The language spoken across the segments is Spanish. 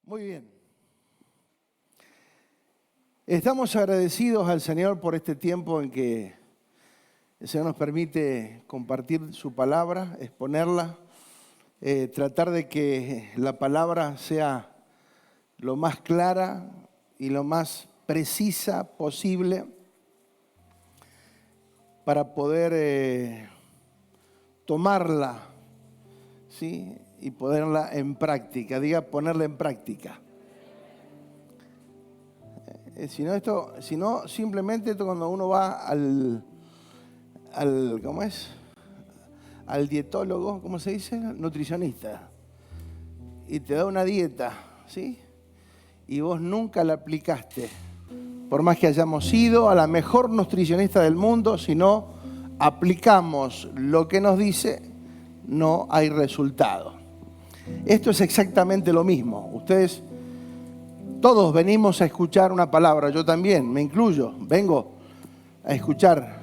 Muy bien. Estamos agradecidos al Señor por este tiempo en que el Señor nos permite compartir su palabra, exponerla, tratar de que la palabra sea lo más clara y lo más precisa posible para poder tomarla, ¿sí? Y ponerla en práctica. Diga, ponerla en práctica. Si no, simplemente esto cuando uno va ¿cómo es? Al dietólogo, ¿cómo se dice? Nutricionista. Y te da una dieta, ¿sí? Y vos nunca la aplicaste. Por más que hayamos ido a la mejor nutricionista del mundo, si no aplicamos lo que nos dice, no hay resultado. Esto es exactamente lo mismo. Ustedes, todos venimos a escuchar una palabra. Yo también, me incluyo. Vengo a escuchar.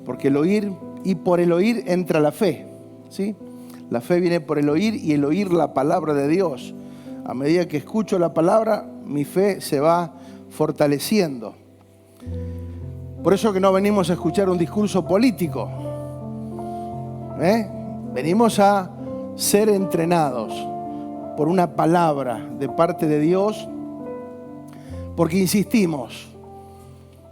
Porque el oír, y por el oír entra la fe, ¿sí? La fe viene por el oír y el oír la palabra de Dios. A medida que escucho la palabra, mi fe se va fortaleciendo. Por eso que no venimos a escuchar un discurso político. Venimos a ser entrenados por una palabra de parte de Dios, porque insistimos,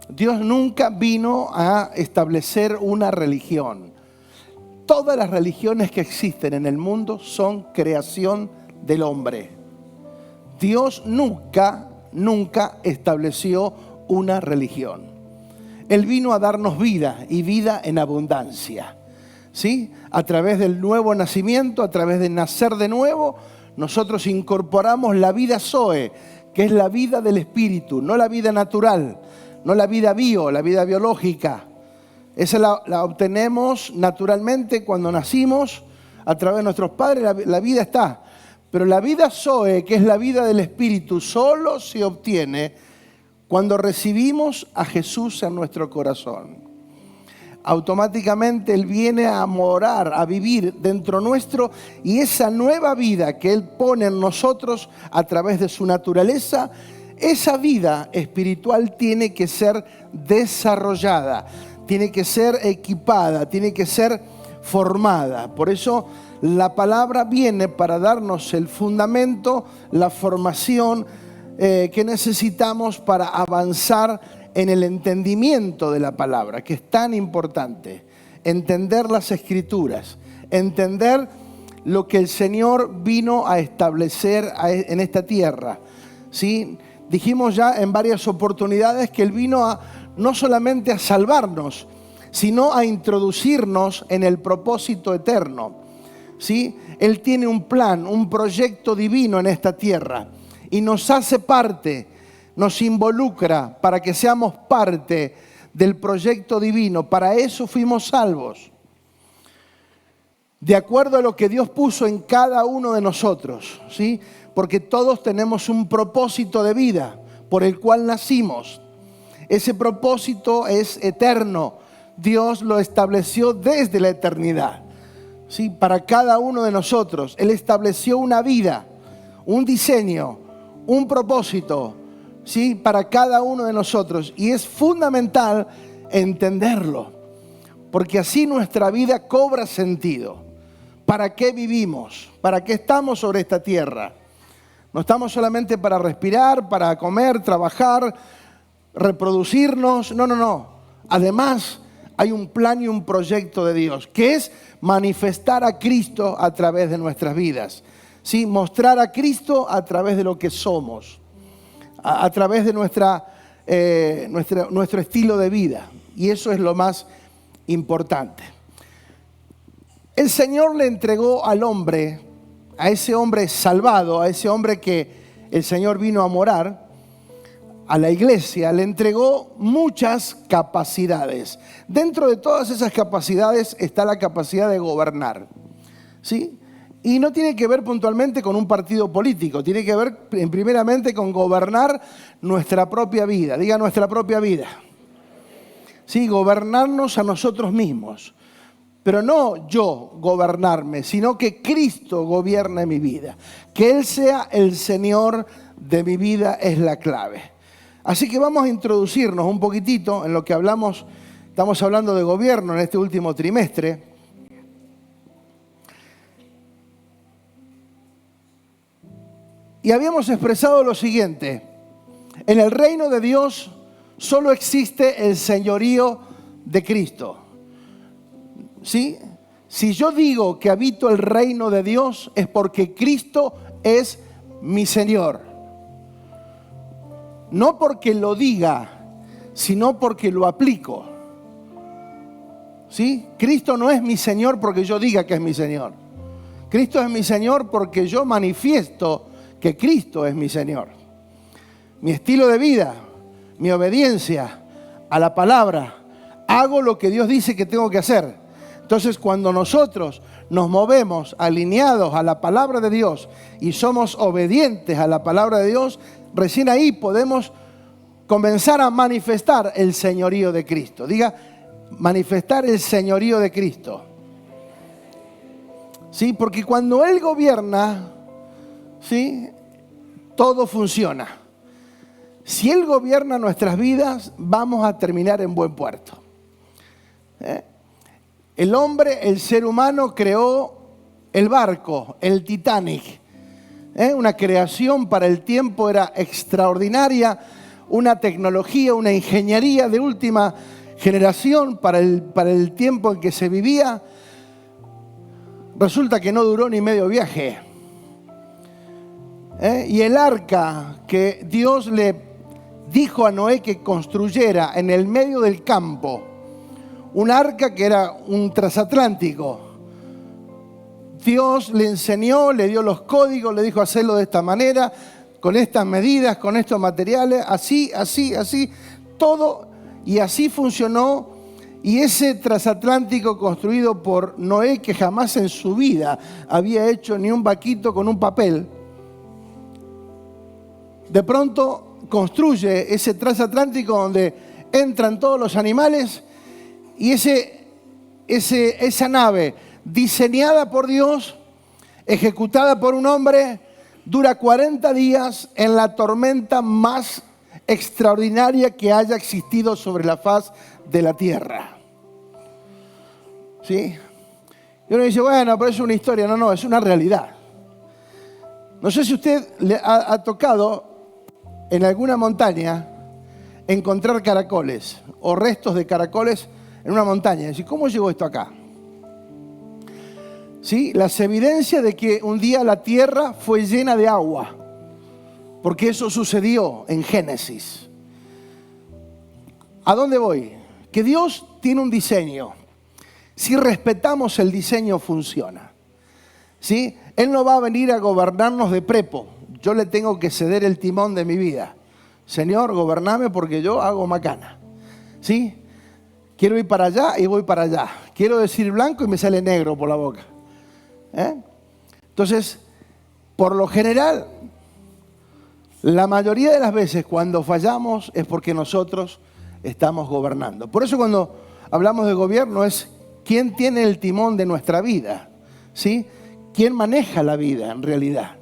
Dios nunca vino a establecer una religión. Todas las religiones que existen en el mundo son creación del hombre. Dios nunca estableció una religión. Él vino a darnos vida y vida en abundancia, ¿sí? A través del nuevo nacimiento, a través de nacer de nuevo, nosotros incorporamos la vida Zoe, que es la vida del espíritu, no la vida natural, no la vida la vida biológica. Esa la obtenemos naturalmente cuando nacimos, a través de nuestros padres, la vida está. Pero la vida Zoe, que es la vida del espíritu, solo se obtiene cuando recibimos a Jesús en nuestro corazón. Automáticamente Él viene a morar, a vivir dentro nuestro, y esa nueva vida que Él pone en nosotros a través de su naturaleza, esa vida espiritual tiene que ser desarrollada, tiene que ser equipada, tiene que ser formada. Por eso la palabra viene para darnos el fundamento, la formación que necesitamos para avanzar en el entendimiento de la palabra, que es tan importante. Entender las Escrituras, entender lo que el Señor vino a establecer en esta tierra, ¿sí? Dijimos ya en varias oportunidades que Él vino no solamente a salvarnos, sino a introducirnos en el propósito eterno, ¿sí? Él tiene un plan, un proyecto divino en esta tierra y nos hace parte, nos involucra para que seamos parte del proyecto divino. Para eso fuimos salvos, de acuerdo a lo que Dios puso en cada uno de nosotros, ¿sí? Porque todos tenemos un propósito de vida por el cual nacimos. Ese propósito es eterno. Dios lo estableció desde la eternidad, ¿sí? Para cada uno de nosotros. Él estableció una vida, un diseño, un propósito, ¿sí? Para cada uno de nosotros. Y es fundamental entenderlo, porque así nuestra vida cobra sentido. ¿Para qué vivimos? ¿Para qué estamos sobre esta tierra? No estamos solamente para respirar, para comer, trabajar, reproducirnos. No. Además, hay un plan y un proyecto de Dios, que es manifestar a Cristo a través de nuestras vidas, ¿sí? Mostrar a Cristo a través de lo que somos, a través de nuestro estilo de vida. Y eso es lo más importante. El Señor le entregó al hombre, a ese hombre salvado, a ese hombre que el Señor vino a morar, a la iglesia, le entregó muchas capacidades. Dentro de todas esas capacidades está la capacidad de gobernar, ¿sí? Y no tiene que ver puntualmente con un partido político, tiene que ver primeramente con gobernar nuestra propia vida. Diga, nuestra propia vida. Sí, gobernarnos a nosotros mismos. Pero no yo gobernarme, sino que Cristo gobierne mi vida. Que Él sea el Señor de mi vida es la clave. Así que vamos a introducirnos un poquitito en lo que hablamos. Estamos hablando de gobierno en este último trimestre. Y habíamos expresado lo siguiente: en el reino de Dios solo existe el señorío de Cristo. ¿Sí? Si yo digo que habito el reino de Dios es porque Cristo es mi Señor. No porque lo diga, sino porque lo aplico. ¿Sí? Cristo no es mi Señor porque yo diga que es mi Señor. Cristo es mi Señor porque yo manifiesto que Cristo es mi Señor. Mi estilo de vida, mi obediencia a la palabra, hago lo que Dios dice que tengo que hacer. Entonces, cuando nosotros nos movemos alineados a la palabra de Dios y somos obedientes a la palabra de Dios, recién ahí podemos comenzar a manifestar el señorío de Cristo. Diga, manifestar el señorío de Cristo. ¿Sí? Porque cuando Él gobierna, ¿sí?, todo funciona. Si Él gobierna nuestras vidas, vamos a terminar en buen puerto. El hombre, el ser humano, creó el barco, el Titanic. Una creación para el tiempo, era extraordinaria, una tecnología, una ingeniería de última generación para el tiempo en que se vivía. Resulta que no duró ni medio viaje. Y el arca que Dios le dijo a Noé que construyera en el medio del campo, un arca que era un transatlántico. Dios le enseñó, le dio los códigos, le dijo hacerlo de esta manera, con estas medidas, con estos materiales, así, todo, y así funcionó. Y ese transatlántico construido por Noé, que jamás en su vida había hecho ni un vaquito con un papel, de pronto construye ese transatlántico donde entran todos los animales. Y esa nave, diseñada por Dios, ejecutada por un hombre, dura 40 días en la tormenta más extraordinaria que haya existido sobre la faz de la tierra. ¿Sí? Y uno dice, bueno, pero es una historia. No, es una realidad. No sé si usted le ha tocado en alguna montaña encontrar caracoles o restos de caracoles en una montaña. Decir, ¿cómo llegó esto acá? ¿Sí? Las evidencias de que un día la tierra fue llena de agua, porque eso sucedió en Génesis. ¿A dónde voy? Que Dios tiene un diseño. Si respetamos el diseño, funciona. ¿Sí? Él no va a venir a gobernarnos de prepo. Yo le tengo que ceder el timón de mi vida. Señor, gobername porque yo hago macana. ¿Sí? Quiero ir para allá y voy para allá. Quiero decir blanco y me sale negro por la boca. Entonces, por lo general, la mayoría de las veces cuando fallamos es porque nosotros estamos gobernando. Por eso cuando hablamos de gobierno es quién tiene el timón de nuestra vida. ¿Sí? ¿Quién maneja la vida en realidad?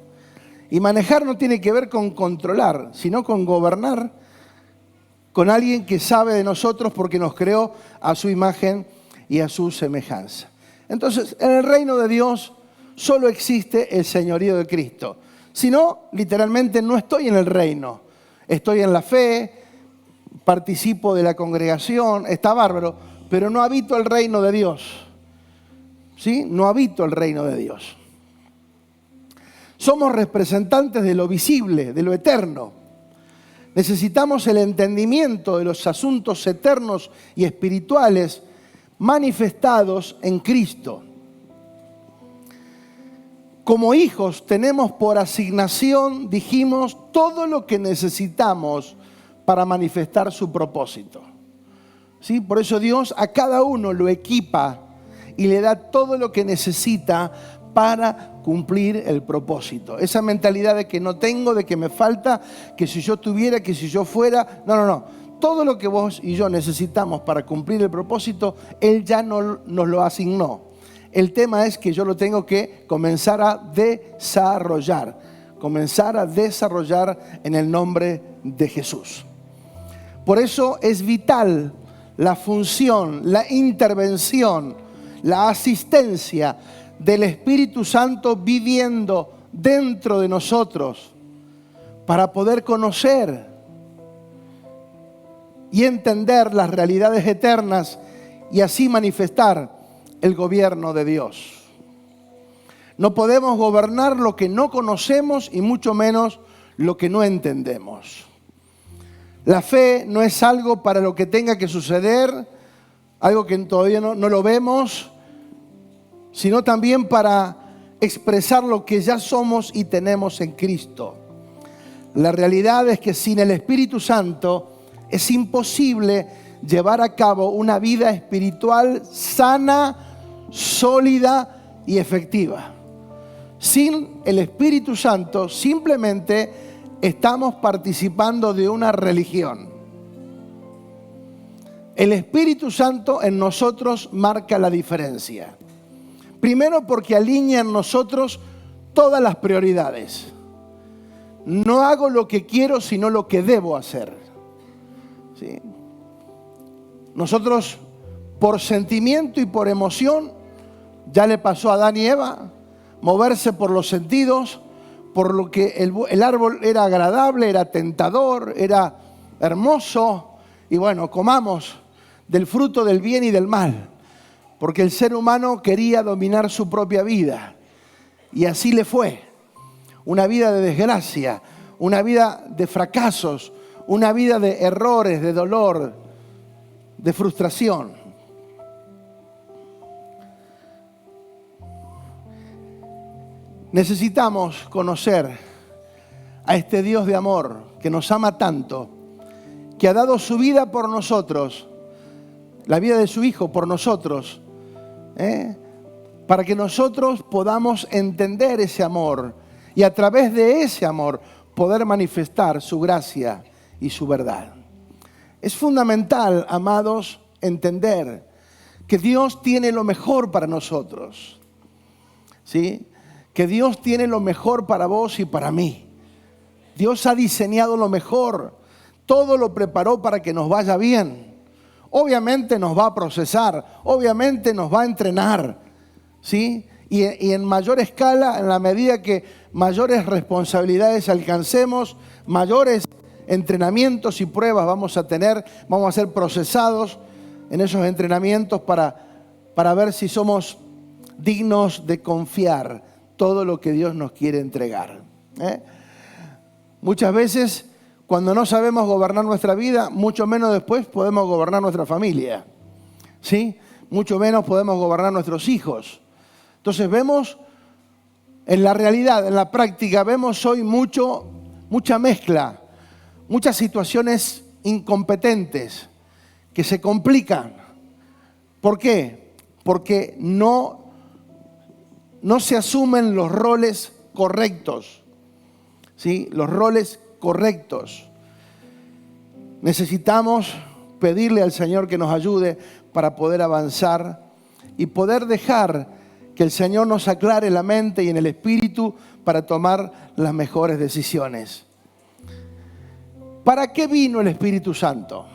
Y manejar no tiene que ver con controlar, sino con gobernar con alguien que sabe de nosotros porque nos creó a su imagen y a su semejanza. Entonces, en el reino de Dios solo existe el señorío de Cristo. Si no, literalmente no estoy en el reino. Estoy en la fe, participo de la congregación, está bárbaro, pero no habito el reino de Dios. ¿Sí? No habito el reino de Dios. Somos representantes de lo visible, de lo eterno. Necesitamos el entendimiento de los asuntos eternos y espirituales manifestados en Cristo. Como hijos tenemos por asignación, dijimos, todo lo que necesitamos para manifestar su propósito. ¿Sí? Por eso Dios a cada uno lo equipa y le da todo lo que necesita para cumplir el propósito. Esa mentalidad de que no tengo, de que me falta, que si yo tuviera, que si yo fuera. No. todo lo que vos y yo necesitamos para cumplir el propósito, Él ya nos lo asignó. El tema es que yo lo tengo que comenzar a desarrollar. Comenzar a desarrollar en el nombre de Jesús. Por eso es vital la función, la intervención, la asistencia del Espíritu Santo viviendo dentro de nosotros para poder conocer y entender las realidades eternas y así manifestar el gobierno de Dios. No podemos gobernar lo que no conocemos y mucho menos lo que no entendemos. La fe no es algo para lo que tenga que suceder, algo que todavía no lo vemos, sino también para expresar lo que ya somos y tenemos en Cristo. La realidad es que sin el Espíritu Santo es imposible llevar a cabo una vida espiritual sana, sólida y efectiva. Sin el Espíritu Santo simplemente estamos participando de una religión. El Espíritu Santo en nosotros marca la diferencia. Primero porque alinea en nosotros todas las prioridades. No hago lo que quiero, sino lo que debo hacer. ¿Sí? Nosotros, por sentimiento y por emoción, ya le pasó a Adán y Eva, moverse por los sentidos, por lo que el árbol era agradable, era tentador, era hermoso. Y bueno, comamos del fruto del bien y del mal, porque el ser humano quería dominar su propia vida. Y así le fue. Una vida de desgracia, una vida de fracasos, una vida de errores, de dolor, de frustración. Necesitamos conocer a este Dios de amor que nos ama tanto, que ha dado su vida por nosotros, la vida de su Hijo por nosotros, para que nosotros podamos entender ese amor y a través de ese amor poder manifestar su gracia y su verdad. Es fundamental, amados, entender que Dios tiene lo mejor para nosotros, ¿sí? Que Dios tiene lo mejor para vos y para mí. Dios ha diseñado lo mejor, todo lo preparó para que nos vaya bien. Obviamente nos va a procesar, obviamente nos va a entrenar, ¿sí? Y en mayor escala, en la medida que mayores responsabilidades alcancemos, mayores entrenamientos y pruebas vamos a tener, vamos a ser procesados en esos entrenamientos para ver si somos dignos de confiar todo lo que Dios nos quiere entregar. Muchas veces, cuando no sabemos gobernar nuestra vida, mucho menos después podemos gobernar nuestra familia, ¿sí? Mucho menos podemos gobernar nuestros hijos. Entonces vemos en la realidad, en la práctica, vemos hoy mucha mezcla, muchas situaciones incompetentes que se complican. ¿Por qué? Porque no se asumen los roles correctos, ¿sí? Los roles correctos. Necesitamos pedirle al Señor que nos ayude para poder avanzar y poder dejar que el Señor nos aclare la mente y en el espíritu para tomar las mejores decisiones. ¿Para qué vino el Espíritu Santo?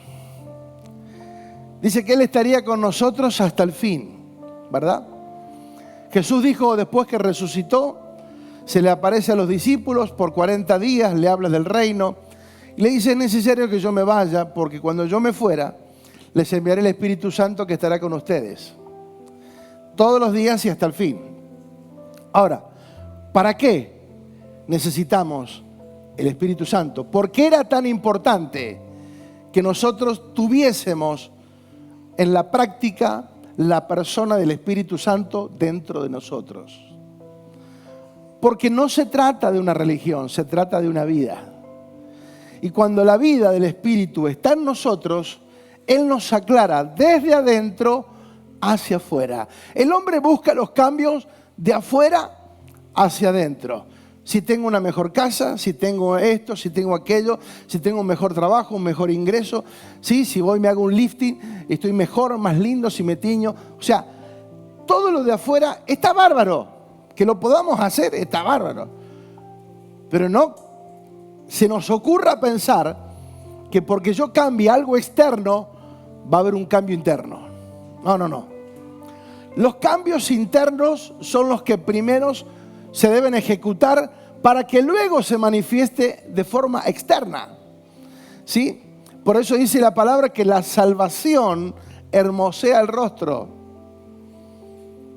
Dice que Él estaría con nosotros hasta el fin, ¿verdad? Jesús dijo después que resucitó, se le aparece a los discípulos por 40 días, le habla del reino y le dice: es necesario que yo me vaya porque cuando yo me fuera les enviaré el Espíritu Santo que estará con ustedes todos los días y hasta el fin. Ahora, ¿para qué necesitamos el Espíritu Santo? ¿Por qué era tan importante que nosotros tuviésemos en la práctica la persona del Espíritu Santo dentro de nosotros? Porque no se trata de una religión, se trata de una vida. Y cuando la vida del Espíritu está en nosotros, Él nos aclara desde adentro hacia afuera. El hombre busca los cambios de afuera hacia adentro. si tengo una mejor casa, si tengo esto, si tengo aquello, si tengo un mejor trabajo, un mejor ingreso, ¿sí? Si voy y me hago un lifting, estoy mejor, más lindo, si me tiño. O sea, todo lo de afuera está bárbaro. Que lo podamos hacer está bárbaro. Pero no se nos ocurra pensar que porque yo cambie algo externo, va a haber un cambio interno. No. Los cambios internos son los que primero se deben ejecutar para que luego se manifieste de forma externa. ¿Sí? Por eso dice la palabra que la salvación hermosea el rostro.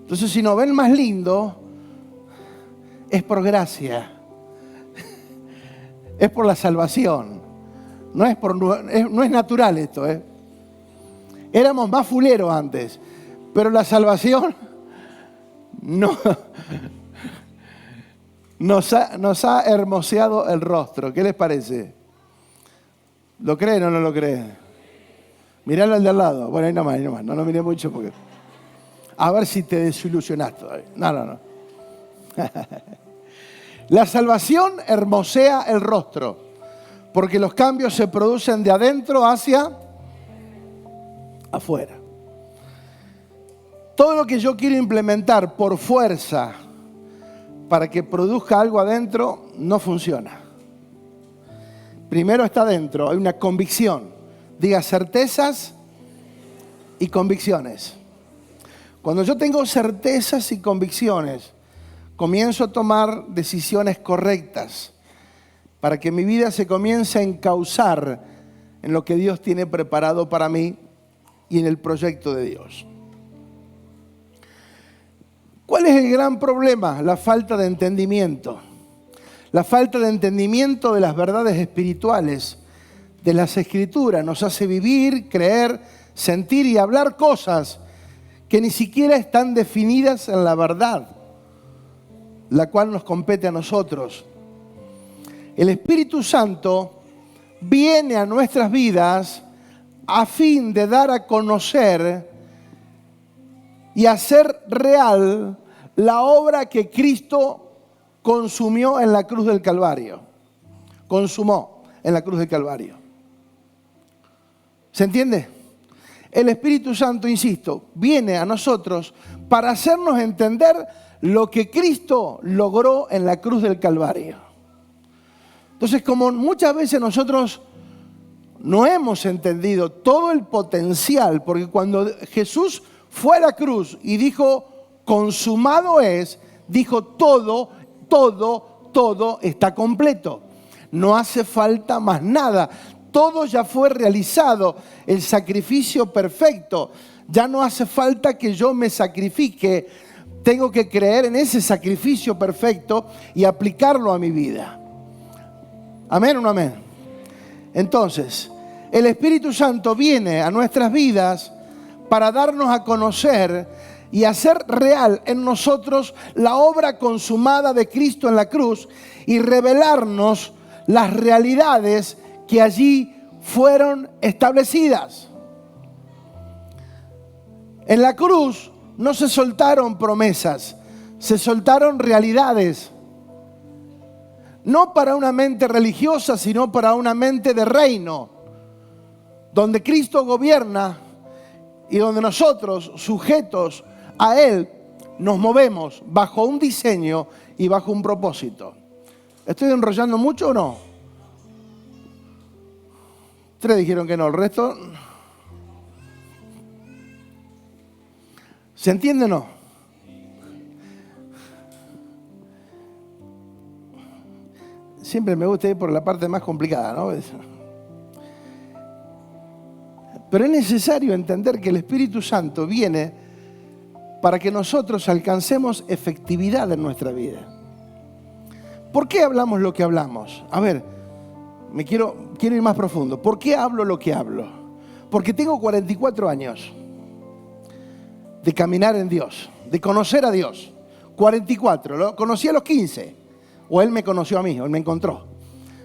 Entonces, si nos ven más lindo, es por gracia. Es por la salvación. No es natural esto, ¿eh? Éramos más fuleros antes, pero la salvación no, nos ha hermoseado el rostro. ¿Qué les parece? ¿Lo creen o no lo creen? Miralo al de al lado. Bueno, ahí nomás. No lo miré mucho porque... A ver si te desilusionaste todavía. No. La salvación hermosea el rostro, porque los cambios se producen de adentro hacia afuera. Todo lo que yo quiero implementar por fuerza para que produzca algo adentro no funciona. Primero está adentro, hay una convicción. Diga certezas y convicciones. Cuando yo tengo certezas y convicciones, comienzo a tomar decisiones correctas para que mi vida se comience a encauzar en lo que Dios tiene preparado para mí y en el proyecto de Dios. ¿Cuál es el gran problema? La falta de entendimiento. La falta de entendimiento de las verdades espirituales, de las Escrituras, nos hace vivir, creer, sentir y hablar cosas que ni siquiera están definidas en la verdad, la cual nos compete a nosotros. El Espíritu Santo viene a nuestras vidas a fin de dar a conocer y hacer real la obra que Cristo consumió en la cruz del Calvario. Consumó en la cruz del Calvario. ¿Se entiende? El Espíritu Santo, insisto, viene a nosotros para hacernos entender lo que Cristo logró en la cruz del Calvario. Entonces, como muchas veces nosotros no hemos entendido todo el potencial, porque cuando Jesús fue a la cruz y dijo, consumado es, dijo todo está completo. No hace falta más nada. Todo ya fue realizado, el sacrificio perfecto. Ya no hace falta que yo me sacrifique. Tengo que creer en ese sacrificio perfecto y aplicarlo a mi vida. ¿Amén o no amén? Entonces, el Espíritu Santo viene a nuestras vidas para darnos a conocer y hacer real en nosotros la obra consumada de Cristo en la cruz y revelarnos las realidades que allí fueron establecidas. En la cruz no se soltaron promesas, se soltaron realidades. No para una mente religiosa, sino para una mente de reino, donde Cristo gobierna y donde nosotros, sujetos a Él, nos movemos bajo un diseño y bajo un propósito. ¿Estoy enrollando mucho o no? 3 dijeron que no, el resto... ¿Se entiende o no? Siempre me gusta ir por la parte más complicada, ¿no? Pero es necesario entender que el Espíritu Santo viene para que nosotros alcancemos efectividad en nuestra vida. ¿Por qué hablamos lo que hablamos? A ver, quiero ir más profundo. ¿Por qué hablo lo que hablo? Porque tengo 44 años de caminar en Dios, de conocer a Dios. 44, lo conocí a los 15. O Él me conoció a mí, o Él me encontró.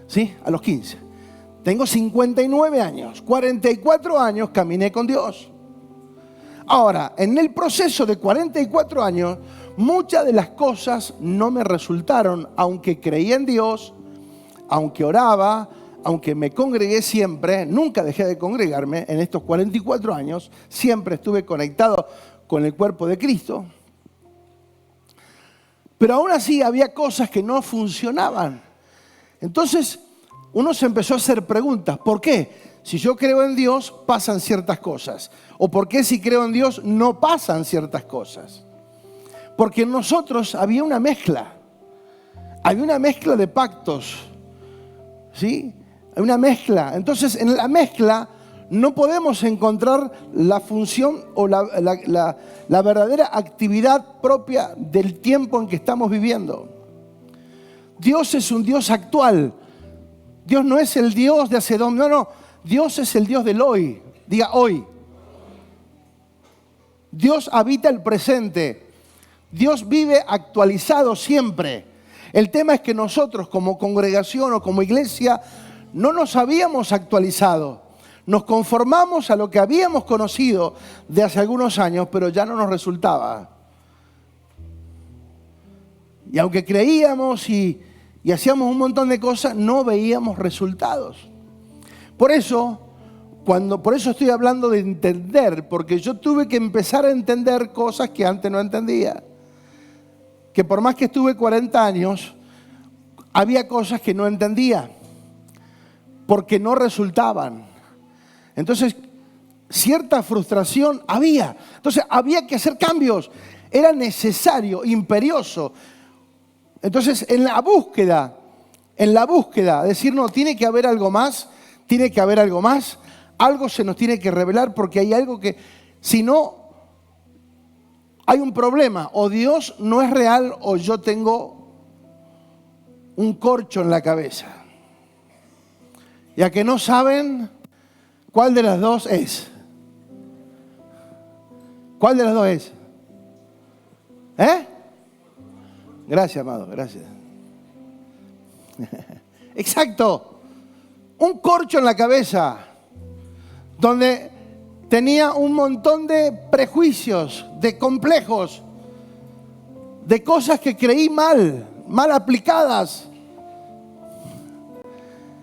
¿Sí? A los 15. Tengo 59 años. 44 años caminé con Dios. Ahora, en el proceso de 44 años, muchas de las cosas no me resultaron, aunque creía en Dios, aunque oraba, aunque me congregué siempre, nunca dejé de congregarme en estos 44 años, siempre estuve conectado con el cuerpo de Cristo. Pero aún así había cosas que no funcionaban. Entonces uno se empezó a hacer preguntas. ¿Por qué? Si yo creo en Dios, pasan ciertas cosas. ¿O por qué si creo en Dios no pasan ciertas cosas? Porque en nosotros había una mezcla. Había una mezcla de pactos. ¿Sí? Hay una mezcla. Entonces en la mezcla no podemos encontrar la función o la verdadera actividad propia del tiempo en que estamos viviendo. Dios es un Dios actual. Dios no es el Dios de hace 2 años. No. Dios es el Dios del hoy. Diga hoy. Dios habita el presente. Dios vive actualizado siempre. El tema es que nosotros como congregación o como iglesia no nos habíamos actualizado. Nos conformamos a lo que habíamos conocido de hace algunos años, pero ya no nos resultaba. Y aunque creíamos y hacíamos un montón de cosas, no veíamos resultados. Por eso estoy hablando de entender, porque yo tuve que empezar a entender cosas que antes no entendía. Que por más que estuve 40 años, había cosas que no entendía, porque no resultaban. Entonces, cierta frustración había. Entonces, había que hacer cambios. Era necesario, imperioso. Entonces, en la búsqueda, decir, no, tiene que haber algo más, algo se nos tiene que revelar porque hay algo que, si no, hay un problema. O Dios no es real o yo tengo un corcho en la cabeza. Ya que no saben cuál de las dos es. ¿Cuál de las dos es? Gracias, amado, gracias. Exacto. Un corcho en la cabeza, donde tenía un montón de prejuicios, de complejos, de cosas que creí mal aplicadas.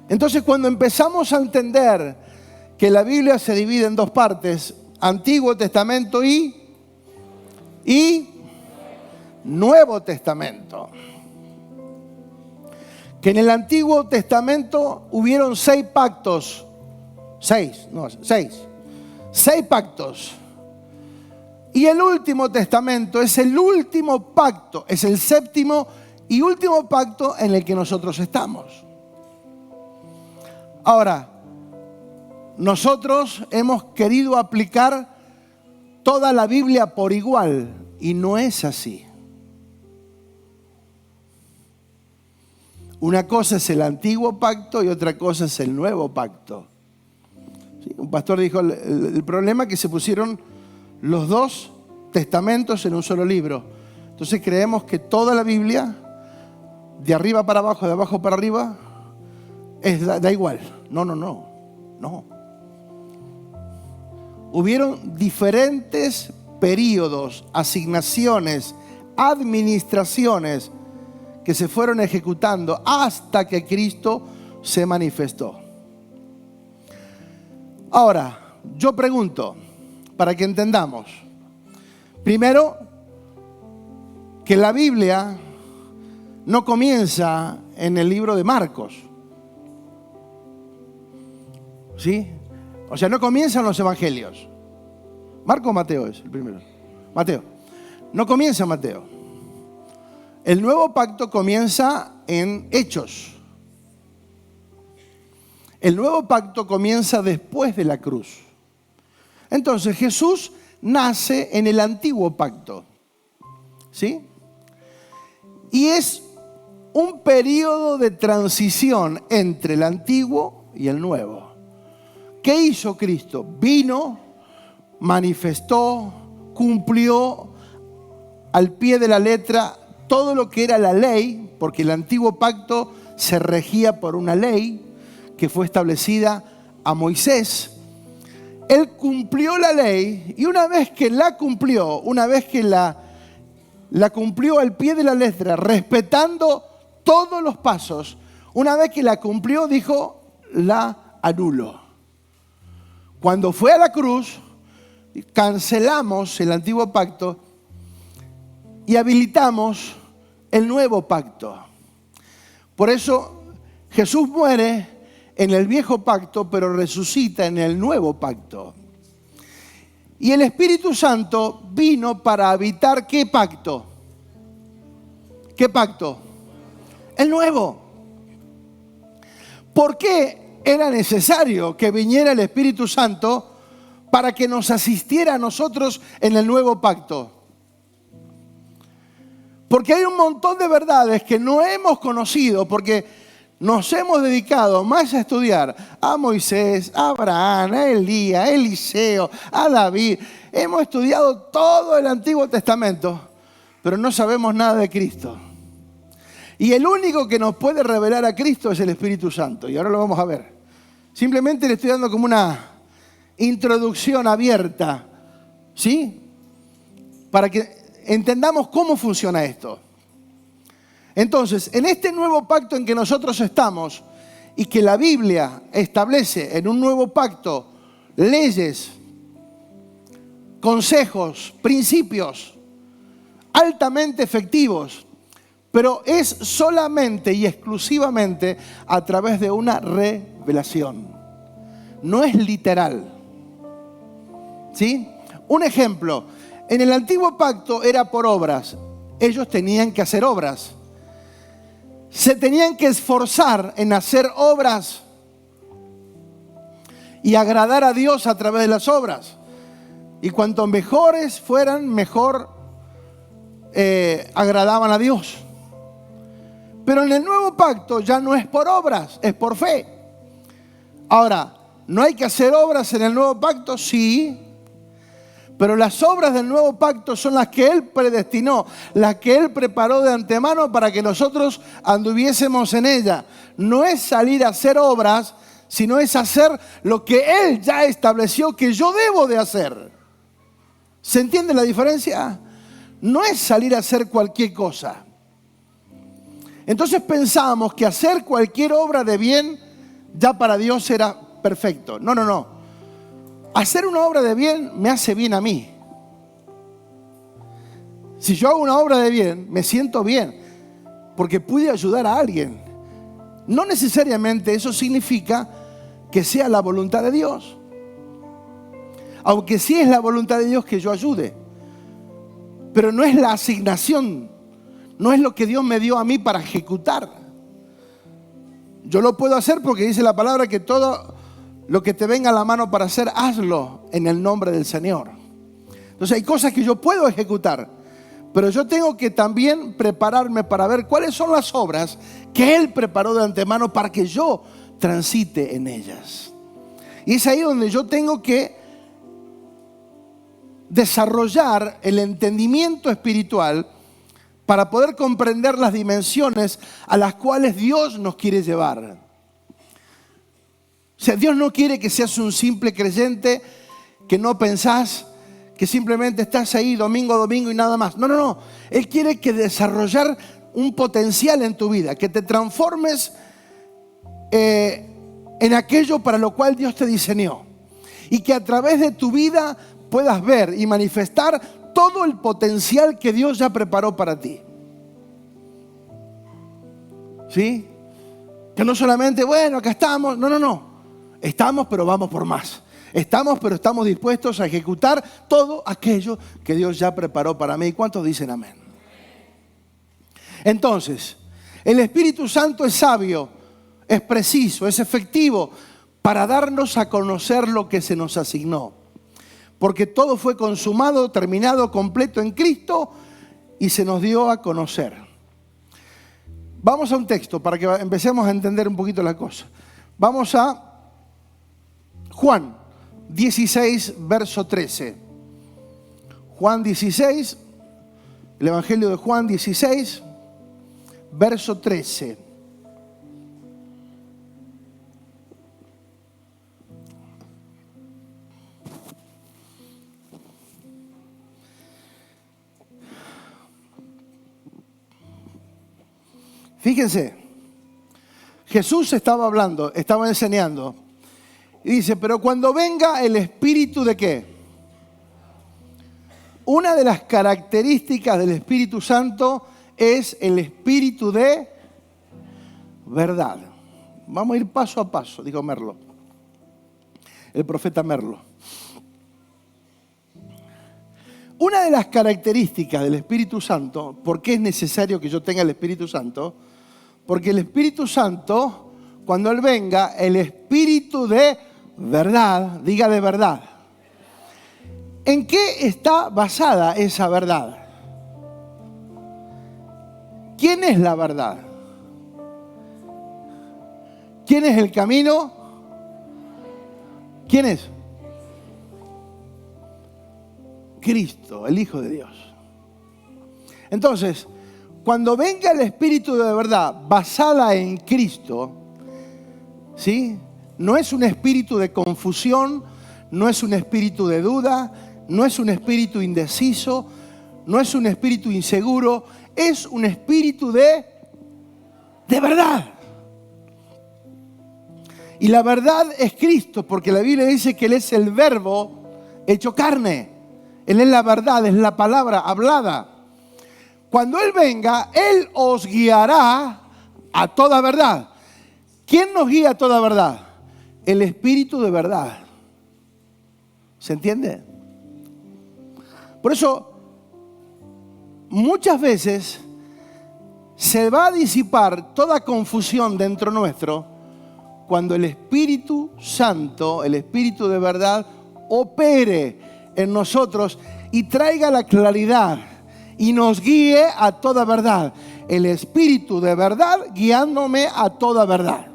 Entonces, cuando empezamos a entender que la Biblia se divide en 2 partes, Antiguo Testamento y Nuevo Testamento. Que en el Antiguo Testamento hubieron 6 pactos. 6 pactos. Y el Último Testamento es el último pacto, es el 7º y último pacto en el que nosotros estamos. Ahora, nosotros hemos querido aplicar toda la Biblia por igual y no es así. Una cosa es el antiguo pacto y otra cosa es el nuevo pacto. ¿Sí? Un pastor dijo, el problema es que se pusieron los 2 testamentos en un solo libro. Entonces creemos que toda la Biblia, de arriba para abajo, de abajo para arriba, da igual. No. Hubieron diferentes periodos, asignaciones, administraciones que se fueron ejecutando hasta que Cristo se manifestó. Ahora, yo pregunto, para que entendamos, primero, que la Biblia no comienza en el libro de Marcos. ¿Sí? O sea, no comienzan los evangelios. Marcos o Mateo es el primero. Mateo. No comienza Mateo. El nuevo pacto comienza en Hechos. El nuevo pacto comienza después de la cruz. Entonces Jesús nace en el antiguo pacto. ¿Sí? Y es un periodo de transición entre el antiguo y el nuevo. ¿Qué hizo Cristo? Vino, manifestó, cumplió al pie de la letra todo lo que era la ley, porque el antiguo pacto se regía por una ley que fue establecida a Moisés. Él cumplió la ley y una vez que la cumplió, una vez que la la cumplió al pie de la letra, respetando todos los pasos. Una vez que la cumplió, dijo, la anulo. Cuando fue a la cruz, cancelamos el antiguo pacto y habilitamos el nuevo pacto. Por eso Jesús muere en el viejo pacto, pero resucita en el nuevo pacto. Y el Espíritu Santo vino para habitar ¿qué pacto? ¿Qué pacto? El nuevo. ¿Por qué era necesario que viniera el Espíritu Santo para que nos asistiera a nosotros en el nuevo pacto? Porque hay un montón de verdades que no hemos conocido, porque nos hemos dedicado más a estudiar a Moisés, a Abraham, a Elías, a Eliseo, a David. Hemos estudiado todo el Antiguo Testamento, pero no sabemos nada de Cristo. Y el único que nos puede revelar a Cristo es el Espíritu Santo. Y ahora lo vamos a ver. Simplemente le estoy dando como una introducción abierta, ¿sí? Para que entendamos cómo funciona esto. Entonces, en este nuevo pacto en que nosotros estamos y que la Biblia establece en un nuevo pacto leyes, consejos, principios altamente efectivos, pero es solamente y exclusivamente a través de una revelación. No es literal. ¿Sí? Un ejemplo, en el antiguo pacto era por obras. Ellos tenían que hacer obras. Se tenían que esforzar en hacer obras y agradar a Dios a través de las obras. Y cuanto mejores fueran, mejor agradaban a Dios. Pero en el nuevo pacto ya no es por obras, es por fe. Ahora, ¿no hay que hacer obras en el nuevo pacto? Sí. Pero las obras del nuevo pacto son las que Él predestinó, las que Él preparó de antemano para que nosotros anduviésemos en ella. No es salir a hacer obras, sino es hacer lo que Él ya estableció que yo debo de hacer. ¿Se entiende la diferencia? No es salir a hacer cualquier cosa. Entonces pensamos que hacer cualquier obra de bien ya para Dios era perfecto. No, no, no. Hacer una obra de bien me hace bien a mí. Si yo hago una obra de bien, me siento bien, porque pude ayudar a alguien. No necesariamente eso significa que sea la voluntad de Dios. Aunque sí es la voluntad de Dios que yo ayude. Pero no es la asignación, no es lo que Dios me dio a mí para ejecutar. Yo lo puedo hacer porque dice la palabra que todo lo que te venga a la mano para hacer, hazlo en el nombre del Señor. Entonces hay cosas que yo puedo ejecutar, pero yo tengo que también prepararme para ver cuáles son las obras que Él preparó de antemano para que yo transite en ellas. Y es ahí donde yo tengo que desarrollar el entendimiento espiritual para poder comprender las dimensiones a las cuales Dios nos quiere llevar. O sea, Dios no quiere que seas un simple creyente, que no pensás, que simplemente estás ahí domingo a domingo y nada más. No, no, no. Él quiere que desarrollar un potencial en tu vida, que te transformes en aquello para lo cual Dios te diseñó. Y que a través de tu vida puedas ver y manifestar todo el potencial que Dios ya preparó para ti. ¿Sí? Que no solamente, bueno, acá estamos. No, no, no. Estamos, pero vamos por más. Estamos, pero estamos dispuestos a ejecutar todo aquello que Dios ya preparó para mí. ¿Cuántos dicen amén? Entonces, el Espíritu Santo es sabio, es preciso, es efectivo para darnos a conocer lo que se nos asignó. Porque todo fue consumado, terminado, completo en Cristo y se nos dio a conocer. Vamos a un texto para que empecemos a entender un poquito la cosa. Vamos a Juan 16, verso 13. Juan 16, el Evangelio de Juan 16, verso 13. Fíjense, Jesús estaba hablando, estaba enseñando. Y dice, pero cuando venga el Espíritu ¿de qué? Una de las características del Espíritu Santo es el Espíritu de verdad. Vamos a ir paso a paso, dijo Merlo, el profeta Merlo. Una de las características del Espíritu Santo, ¿por qué es necesario que yo tenga el Espíritu Santo? Porque el Espíritu Santo, cuando Él venga, el Espíritu de verdad, diga de verdad. ¿En qué está basada esa verdad? ¿Quién es la verdad? ¿Quién es el camino? ¿Quién es? Cristo, el Hijo de Dios. Entonces, cuando venga el Espíritu de verdad basada en Cristo, ¿sí? No es un espíritu de confusión, no es un espíritu de duda, no es un espíritu indeciso, no es un espíritu inseguro, es un espíritu de verdad. Y la verdad es Cristo, porque la Biblia dice que Él es el verbo hecho carne. Él es la verdad, es la palabra hablada. Cuando Él venga, Él os guiará a toda verdad. ¿Quién nos guía a toda verdad? El Espíritu de verdad. ¿Se entiende? Por eso, muchas veces se va a disipar toda confusión dentro nuestro cuando el Espíritu Santo, el Espíritu de verdad, opere en nosotros y traiga la claridad y nos guíe a toda verdad. El Espíritu de verdad guiándome a toda verdad.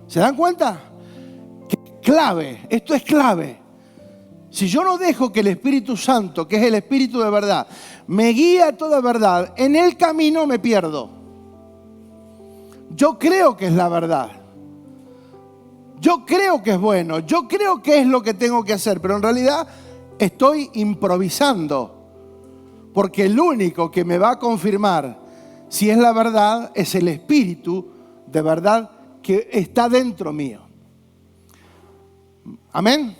¿Se dan cuenta? Que clave, esto es clave. Si yo no dejo que el Espíritu Santo, que es el Espíritu de verdad, me guíe a toda verdad, en el camino me pierdo. Yo creo que es la verdad. Yo creo que es bueno. Yo creo que es lo que tengo que hacer. Pero en realidad estoy improvisando. Porque el único que me va a confirmar si es la verdad es el Espíritu de verdad que está dentro mío. Amén.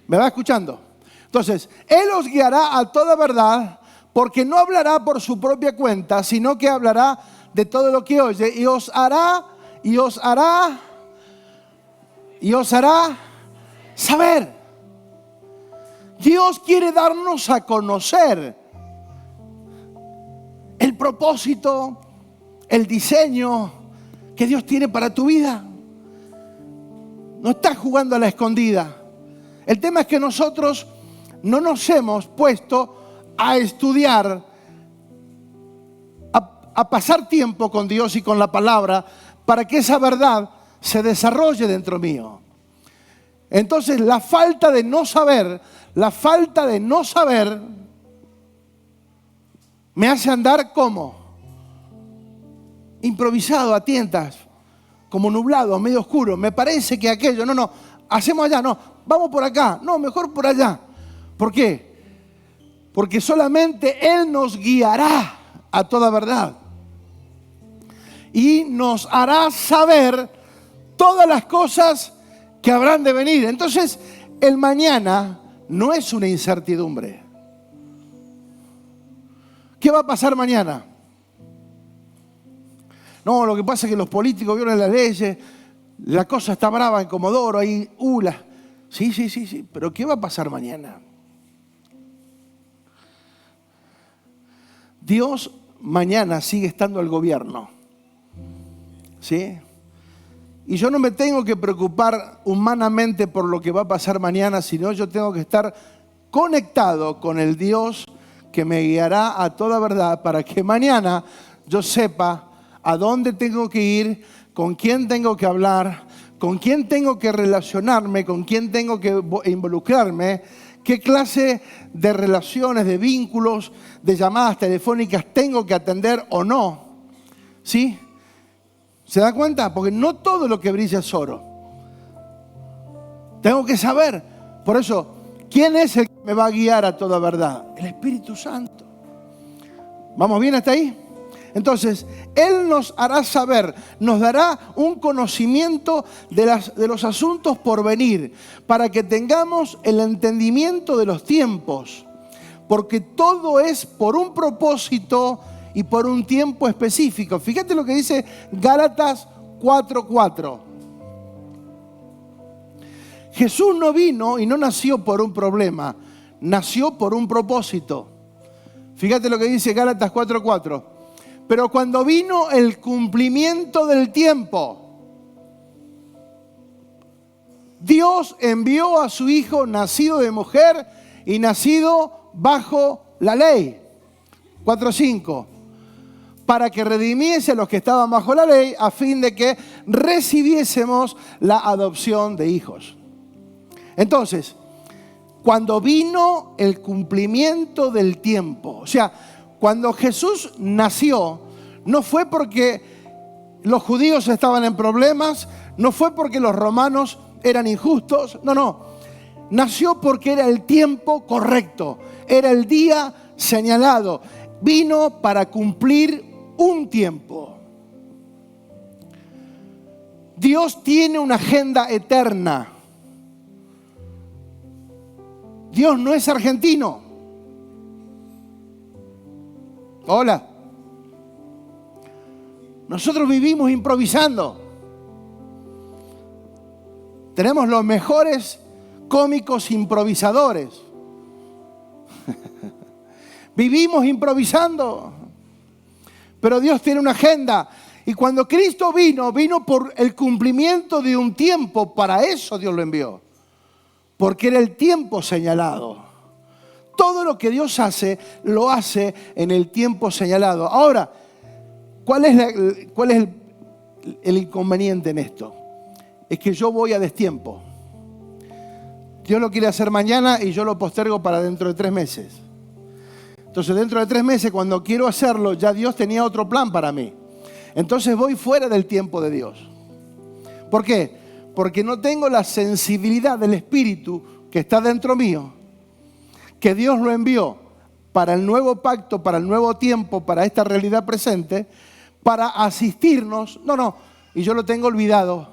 ¿Me va escuchando? Entonces, Él os guiará a toda verdad, porque no hablará por su propia cuenta, sino que hablará de todo lo que oye y os hará saber. Dios quiere darnos a conocer el propósito, el diseño que Dios tiene para tu vida. No estás jugando a la escondida. El tema es que nosotros no nos hemos puesto a estudiar, a pasar tiempo con Dios y con la palabra para que esa verdad se desarrolle dentro mío. Entonces la falta de no saber me hace andar como improvisado, a tientas, como nublado, medio oscuro. Me parece que aquello, no, hacemos allá, no, vamos por acá, no, mejor por allá. ¿Por qué? Porque solamente Él nos guiará a toda verdad y nos hará saber todas las cosas que habrán de venir. Entonces, el mañana no es una incertidumbre. ¿Qué va a pasar mañana? No, lo que pasa es que los políticos violan las leyes, la cosa está brava en Comodoro, ahí, sí, pero ¿qué va a pasar mañana? Dios mañana sigue estando al gobierno, ¿sí? Y yo no me tengo que preocupar humanamente por lo que va a pasar mañana, sino yo tengo que estar conectado con el Dios que me guiará a toda verdad para que mañana yo sepa a dónde tengo que ir, con quién tengo que hablar, con quién tengo que relacionarme, con quién tengo que involucrarme, qué clase de relaciones, de vínculos, de llamadas telefónicas tengo que atender o no. ¿Sí? ¿Se da cuenta? Porque no todo lo que brilla es oro. Tengo que saber. Por eso, ¿quién es el que me va a guiar a toda verdad? El Espíritu Santo. ¿Vamos bien hasta ahí? Entonces, Él nos hará saber, nos dará un conocimiento de los asuntos por venir, para que tengamos el entendimiento de los tiempos, porque todo es por un propósito y por un tiempo específico. Fíjate lo que dice Gálatas 4:4. Jesús no vino y no nació por un problema, nació por un propósito. Fíjate lo que dice Gálatas 4:4. Pero cuando vino el cumplimiento del tiempo, Dios envió a su Hijo nacido de mujer y nacido bajo la ley. 4:5. Para que redimiese a los que estaban bajo la ley, a fin de que recibiésemos la adopción de hijos. Entonces, cuando vino el cumplimiento del tiempo, o sea, cuando Jesús nació, no fue porque los judíos estaban en problemas, no fue porque los romanos eran injustos, no. Nació porque era el tiempo correcto, era el día señalado. Vino para cumplir un tiempo. Dios tiene una agenda eterna. Dios no es argentino. Hola. Nosotros vivimos improvisando. Tenemos los mejores cómicos improvisadores. Vivimos improvisando. Pero Dios tiene una agenda. Y cuando Cristo vino por el cumplimiento de un tiempo. Para eso Dios lo envió. Porque era el tiempo señalado. Todo lo que Dios hace, lo hace en el tiempo señalado. Ahora, ¿cuál es el inconveniente en esto? Es que yo voy a destiempo. Dios lo quiere hacer mañana y yo lo postergo para dentro de 3 meses. Entonces, dentro de 3 meses, cuando quiero hacerlo, ya Dios tenía otro plan para mí. Entonces voy fuera del tiempo de Dios. ¿Por qué? Porque no tengo la sensibilidad del Espíritu que está dentro mío, que Dios lo envió para el nuevo pacto, para el nuevo tiempo, para esta realidad presente, para asistirnos. No, y yo lo tengo olvidado.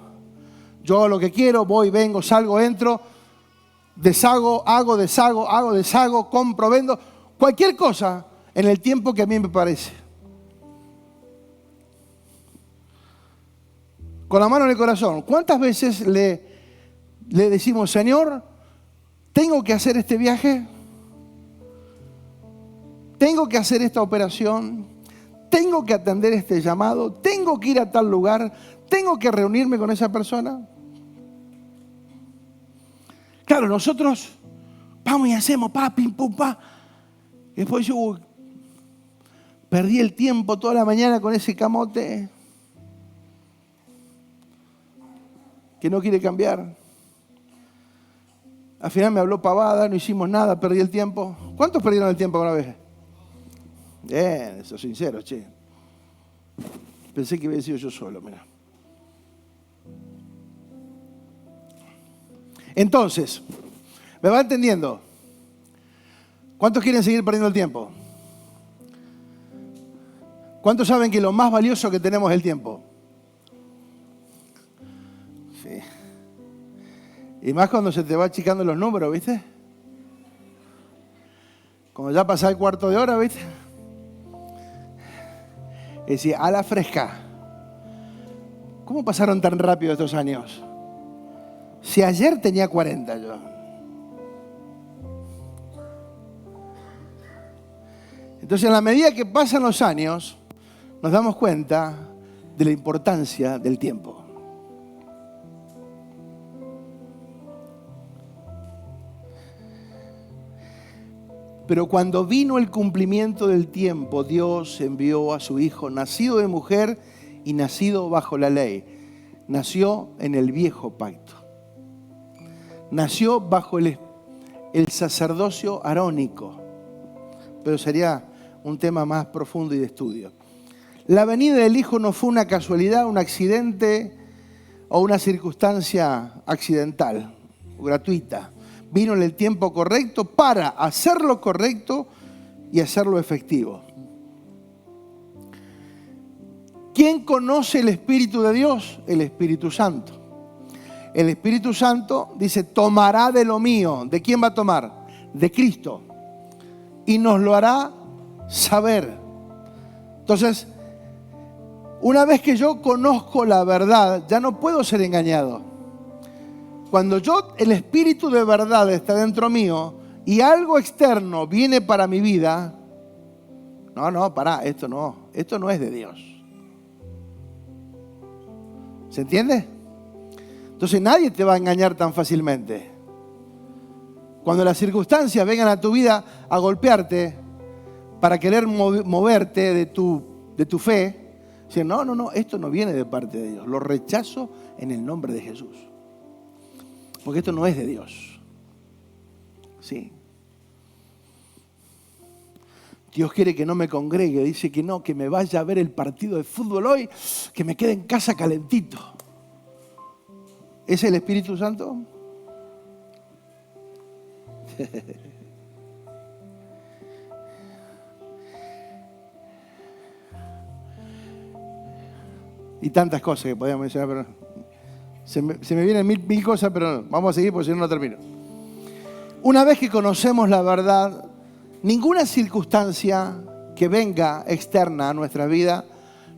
Yo hago lo que quiero, voy, vengo, salgo, entro, deshago, deshago, compro, vendo, cualquier cosa en el tiempo que a mí me parece. Con la mano en el corazón, ¿cuántas veces le decimos, Señor, tengo que hacer este viaje? Tengo que hacer esta operación, tengo que atender este llamado, tengo que ir a tal lugar, tengo que reunirme con esa persona. Claro, nosotros vamos y hacemos pim, pum, pa. Y después yo perdí el tiempo toda la mañana con ese camote que no quiere cambiar. Al final me habló pavada, no hicimos nada, perdí el tiempo. ¿Cuántos perdieron el tiempo una vez? Bien, eso es sincero, che. Pensé que había sido yo solo, mira. Entonces, ¿me va entendiendo? ¿Cuántos quieren seguir perdiendo el tiempo? ¿Cuántos saben que lo más valioso que tenemos es el tiempo? Sí. Y más cuando se te va achicando los números, ¿viste? Cuando ya pasa el cuarto de hora, ¿viste? Es decir, a la fresca. ¿Cómo pasaron tan rápido estos años? Si ayer tenía 40 yo. Entonces, en la medida que pasan los años, nos damos cuenta de la importancia del tiempo. Pero cuando vino el cumplimiento del tiempo, Dios envió a su Hijo, nacido de mujer y nacido bajo la ley. Nació en el viejo pacto. Nació bajo el sacerdocio arónico. Pero sería un tema más profundo y de estudio. La venida del Hijo no fue una casualidad, un accidente o una circunstancia accidental, gratuita. Vino en el tiempo correcto para hacerlo correcto y hacerlo efectivo. ¿Quién conoce el Espíritu de Dios? El Espíritu Santo. El Espíritu Santo dice, tomará de lo mío. ¿De quién va a tomar? De Cristo. Y nos lo hará saber. Entonces, una vez que yo conozco la verdad, ya no puedo ser engañado. Cuando el Espíritu de verdad está dentro mío y algo externo viene para mi vida, pará, esto no es de Dios. ¿Se entiende? Entonces nadie te va a engañar tan fácilmente. Cuando las circunstancias vengan a tu vida a golpearte para querer moverte de tu fe, dicen, no, esto no viene de parte de Dios. Lo rechazo en el nombre de Jesús. Porque esto no es de Dios. Sí. Dios quiere que no me congregue. Dice que no, que me vaya a ver el partido de fútbol hoy, que me quede en casa calentito. ¿Es el Espíritu Santo? Y tantas cosas que podíamos mencionar, pero se me vienen mil cosas, pero vamos a seguir porque si no, no termino. Una vez que conocemos la verdad, ninguna circunstancia que venga externa a nuestra vida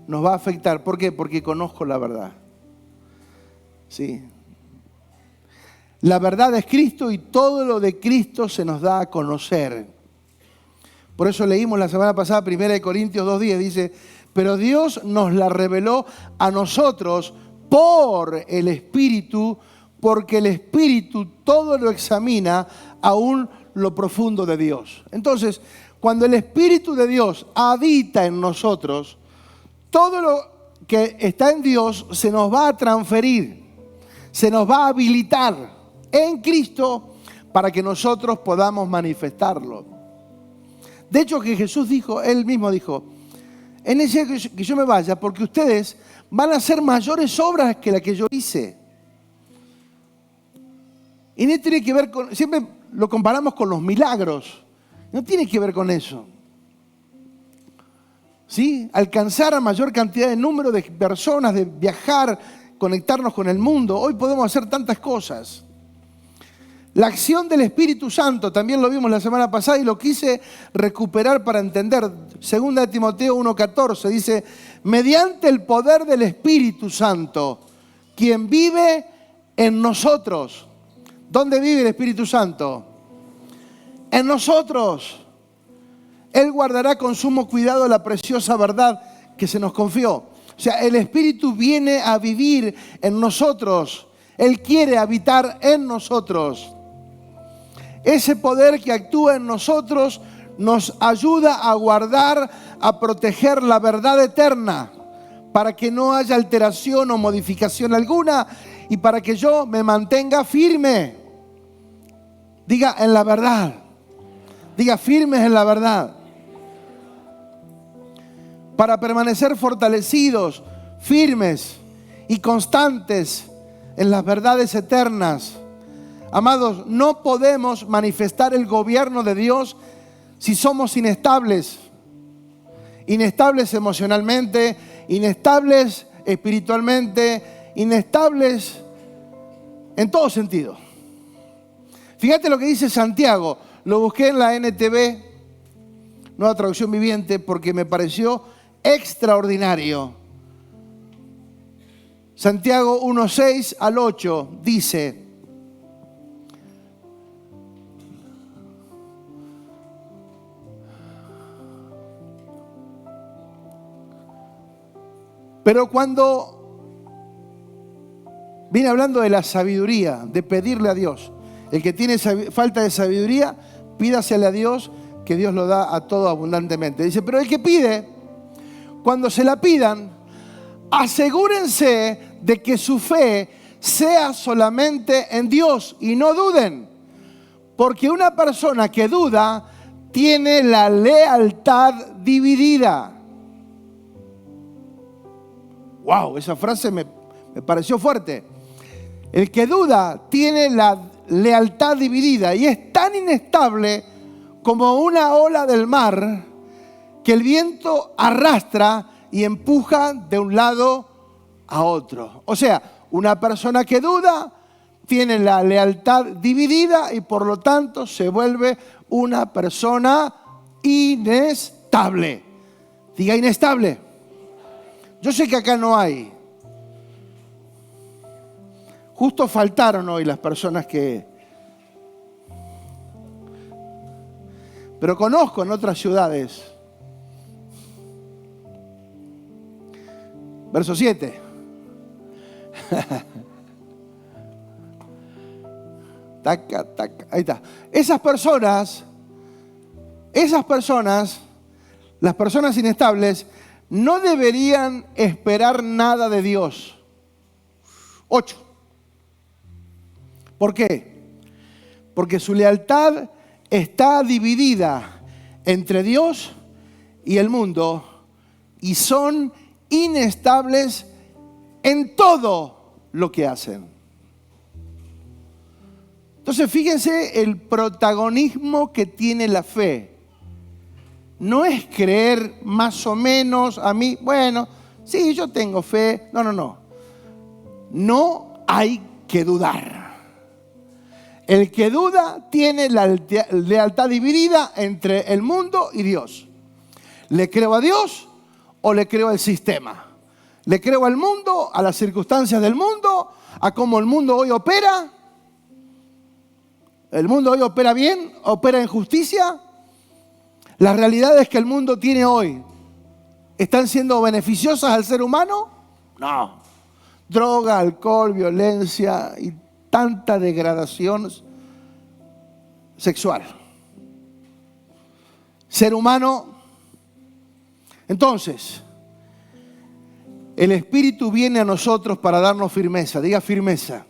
nos va a afectar. ¿Por qué? Porque conozco la verdad. Sí. La verdad es Cristo y todo lo de Cristo se nos da a conocer. Por eso leímos la semana pasada 1 Corintios 2:10, dice, pero Dios nos la reveló a nosotros por el Espíritu, porque el Espíritu todo lo examina, aún lo profundo de Dios. Entonces, cuando el Espíritu de Dios habita en nosotros, todo lo que está en Dios se nos va a transferir, se nos va a habilitar en Cristo para que nosotros podamos manifestarlo. De hecho, que Jesús dijo, Él mismo dijo, es necesario que yo me vaya porque ustedes van a hacer mayores obras que las que yo hice. Y no tiene que ver con, siempre lo comparamos con los milagros, no tiene que ver con eso. ¿Sí? Alcanzar a mayor cantidad de número de personas, de viajar, conectarnos con el mundo. Hoy podemos hacer tantas cosas. La acción del Espíritu Santo, también lo vimos la semana pasada y lo quise recuperar para entender. 2 Timoteo 1:14 dice, mediante el poder del Espíritu Santo, quien vive en nosotros. ¿Dónde vive el Espíritu Santo? En nosotros. Él guardará con sumo cuidado la preciosa verdad que se nos confió. O sea, el Espíritu viene a vivir en nosotros. Él quiere habitar en nosotros. Ese poder que actúa en nosotros nos ayuda a guardar, a proteger la verdad eterna, para que no haya alteración o modificación alguna y para que yo me mantenga firme. Diga en la verdad. Diga firmes en la verdad. Para permanecer fortalecidos, firmes y constantes en las verdades eternas. Amados, no podemos manifestar el gobierno de Dios si somos inestables. Inestables emocionalmente, inestables espiritualmente, inestables en todo sentido. Fíjate lo que dice Santiago. Lo busqué en la NTV, Nueva Traducción Viviente, porque me pareció extraordinario. Santiago 1:6 al 8 dice, pero cuando viene hablando de la sabiduría, de pedirle a Dios, el que tiene falta de sabiduría, pídasele a Dios, que Dios lo da a todo abundantemente. Dice, pero el que pide, cuando se la pidan, asegúrense de que su fe sea solamente en Dios y no duden, porque una persona que duda tiene la lealtad dividida. Wow, esa frase me pareció fuerte. El que duda tiene la lealtad dividida y es tan inestable como una ola del mar que el viento arrastra y empuja de un lado a otro. O sea, una persona que duda tiene la lealtad dividida y por lo tanto se vuelve una persona inestable. Diga inestable. Yo sé que acá no hay. Justo faltaron hoy las personas que... Pero conozco en otras ciudades. Verso 7. Taca, taca. Ahí está. Esas personas, las personas inestables, no deberían esperar nada de Dios. 8. ¿Por qué? Porque su lealtad está dividida entre Dios y el mundo y son inestables en todo lo que hacen. Entonces fíjense el protagonismo que tiene la fe. No es creer más o menos a mí, bueno, sí, yo tengo fe. No. No hay que dudar. El que duda tiene la lealtad dividida entre el mundo y Dios. ¿Le creo a Dios o le creo al sistema? ¿Le creo al mundo, a las circunstancias del mundo, a cómo el mundo hoy opera? ¿El mundo hoy opera bien? ¿Opera en justicia? ¿Las realidades que el mundo tiene hoy están siendo beneficiosas al ser humano? No. Droga, alcohol, violencia y tanta degradación sexual. Ser humano. Entonces, el Espíritu viene a nosotros para darnos firmeza. Diga firmeza.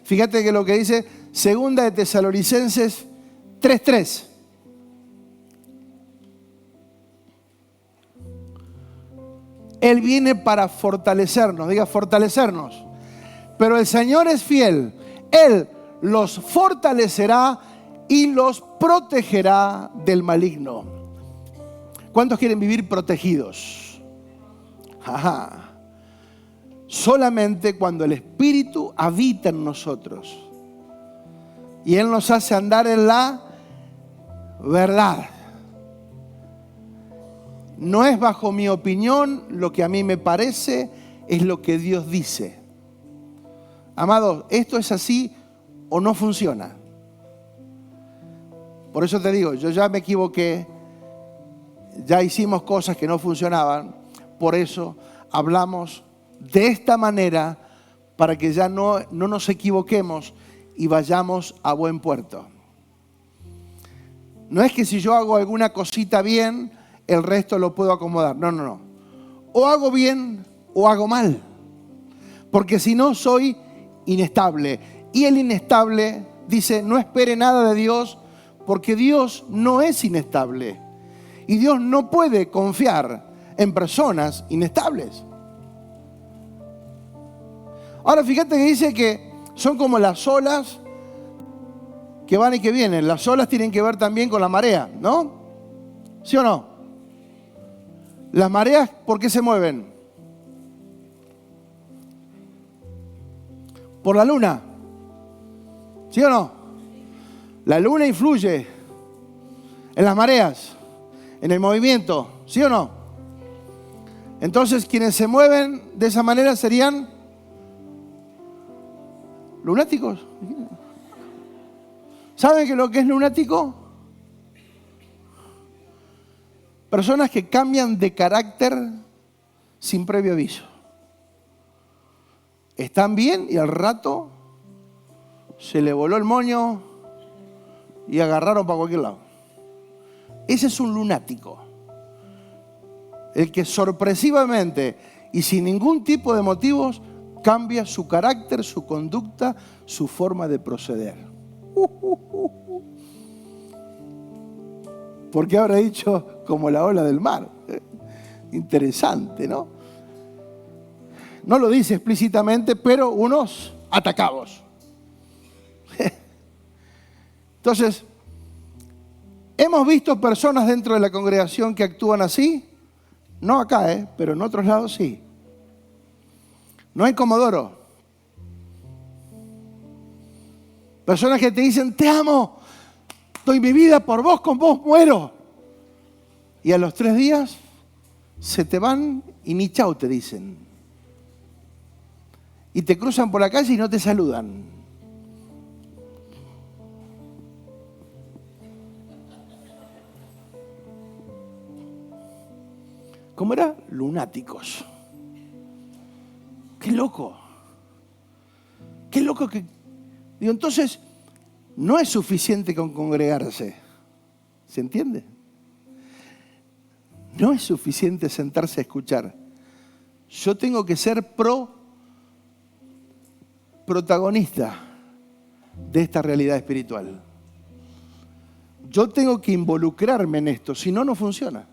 Fíjate que lo que dice 2 de Tesalonicenses 3:3. Él viene para fortalecernos. Diga fortalecernos. Pero el Señor es fiel. Él los fortalecerá y los protegerá del maligno. ¿Cuántos quieren vivir protegidos? Ajá. Solamente cuando el Espíritu habita en nosotros y Él nos hace andar en la verdad. No es bajo mi opinión lo que a mí me parece, es lo que Dios dice. Amados, esto es así o no funciona. Por eso te digo, yo ya me equivoqué, ya hicimos cosas que no funcionaban, por eso hablamos de esta manera para que ya no nos equivoquemos y vayamos a buen puerto. No es que si yo hago alguna cosita bien, el resto lo puedo acomodar. No. O hago bien o hago mal. Porque si no, soy inestable. Y el inestable dice, no espere nada de Dios, porque Dios no es inestable. Y Dios no puede confiar en personas inestables. Ahora fíjate que dice que son como las olas que van y que vienen. Las olas tienen que ver también con la marea, ¿no? ¿Sí o no? Las mareas, ¿por qué se mueven? Por la luna. ¿Sí o no? La luna influye en las mareas, en el movimiento, ¿sí o no? Entonces, quienes se mueven de esa manera serían lunáticos. ¿Saben qué lo que es lunático? Personas que cambian de carácter sin previo aviso. Están bien y al rato se le voló el moño y agarraron para cualquier lado. Ese es un lunático. El que sorpresivamente y sin ningún tipo de motivos cambia su carácter, su conducta, su forma de proceder. ¿Por qué habrá dicho como la ola del mar? Interesante, ¿no? No lo dice explícitamente, pero unos atacados. Entonces, hemos visto personas dentro de la congregación que actúan así No acá, pero en otros lados sí. No hay Comodoro. Personas que te dicen, te amo, doy mi vida por vos, con vos muero. Y a los 3 días se te van y ni chau te dicen. Y te cruzan por la calle y no te saludan. ¿Cómo era? Lunáticos. Qué loco. Qué loco que... Digo, entonces, no es suficiente con congregarse. ¿Se entiende? No es suficiente sentarse a escuchar. Yo tengo que ser protagonista de esta realidad espiritual. Yo tengo que involucrarme en esto, si no, no funciona.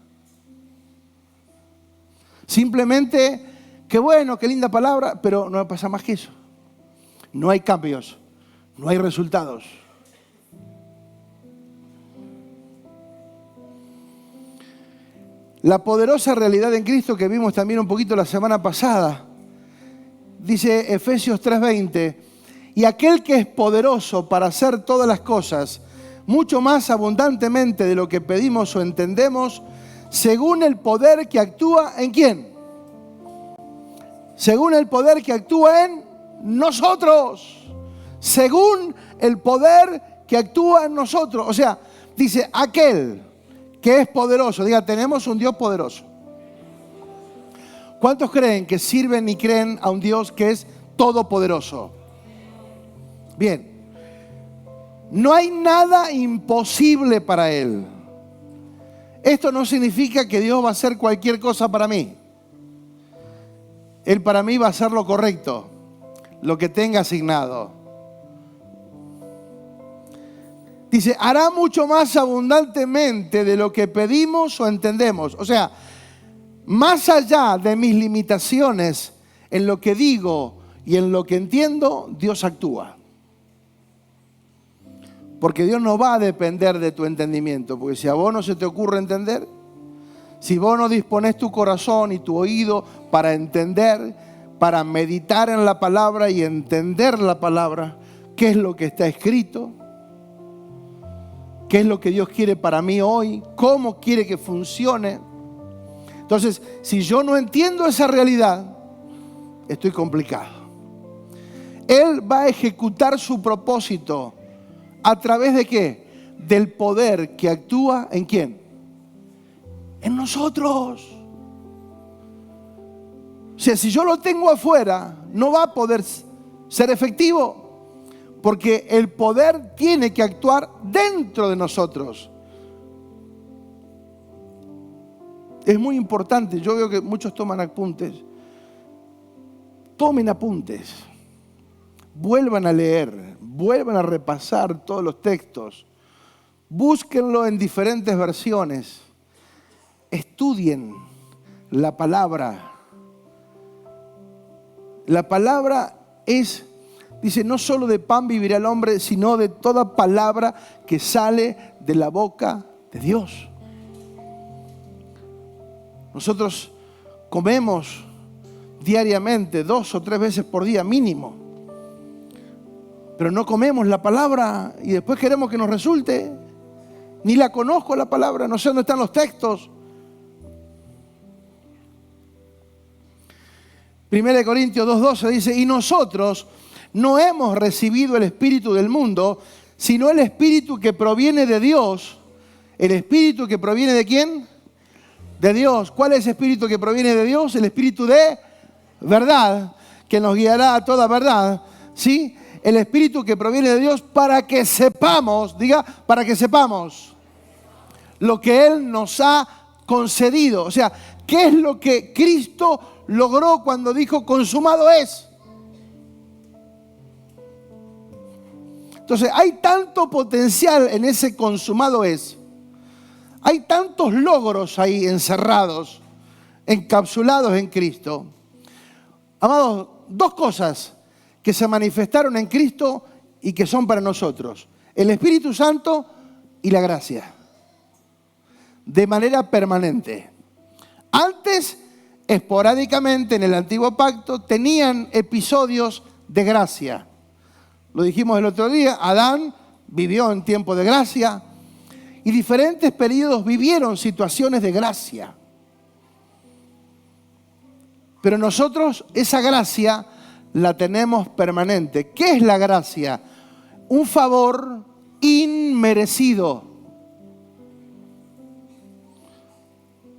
Simplemente, qué bueno, qué linda palabra, pero no pasa más que eso. No hay cambios, no hay resultados. La poderosa realidad en Cristo que vimos también un poquito la semana pasada, dice Efesios 3:20, y aquel que es poderoso para hacer todas las cosas, mucho más abundantemente de lo que pedimos o entendemos, según el poder que actúa ¿en quién? Según el poder que actúa en nosotros. Según el poder que actúa en nosotros. O sea, dice aquel que es poderoso. Diga, tenemos un Dios poderoso. ¿Cuántos creen que sirven y creen a un Dios que es todopoderoso? Bien. No hay nada imposible para Él. Esto no significa que Dios va a hacer cualquier cosa para mí. Él para mí va a hacer lo correcto, lo que tenga asignado. Dice, hará mucho más abundantemente de lo que pedimos o entendemos. O sea, más allá de mis limitaciones en lo que digo y en lo que entiendo, Dios actúa. Porque Dios no va a depender de tu entendimiento. Porque si a vos no se te ocurre entender, si vos no disponés tu corazón y tu oído para entender, para meditar en la palabra y entender la palabra, qué es lo que está escrito, qué es lo que Dios quiere para mí hoy, cómo quiere que funcione. Entonces, si yo no entiendo esa realidad, estoy complicado. Él va a ejecutar su propósito. ¿A través de qué? Del poder que actúa ¿en quién? En nosotros. O sea, si yo lo tengo afuera, no va a poder ser efectivo. Porque el poder tiene que actuar dentro de nosotros. Es muy importante. Yo veo que muchos toman apuntes. Tomen apuntes. Vuelvan a leer, vuelvan a repasar todos los textos, búsquenlo en diferentes versiones, estudien la palabra. La palabra es, dice, no solo de pan vivirá el hombre, sino de toda palabra que sale de la boca de Dios. Nosotros comemos diariamente 2 o 3 veces por día mínimo. Pero no comemos la palabra y después queremos que nos resulte. Ni la conozco la palabra, no sé dónde están los textos. 1 Corintios 2:12 dice, y nosotros no hemos recibido el espíritu del mundo, sino el espíritu que proviene de Dios. ¿El espíritu que proviene de quién? De Dios. ¿Cuál es el espíritu que proviene de Dios? El espíritu de verdad, que nos guiará a toda verdad. ¿Sí? El espíritu que proviene de Dios para que sepamos, diga, para que sepamos lo que Él nos ha concedido. O sea, ¿qué es lo que Cristo logró cuando dijo consumado es? Entonces, hay tanto potencial en ese consumado es. Hay tantos logros ahí encerrados, encapsulados en Cristo. Amados, 2 cosas que se manifestaron en Cristo y que son para nosotros. El Espíritu Santo y la gracia. De manera permanente. Antes, esporádicamente en el antiguo pacto, tenían episodios de gracia. Lo dijimos el otro día, Adán vivió en tiempo de gracia y diferentes periodos vivieron situaciones de gracia. Pero nosotros esa gracia la tenemos permanente. ¿Qué es la gracia? Un favor inmerecido.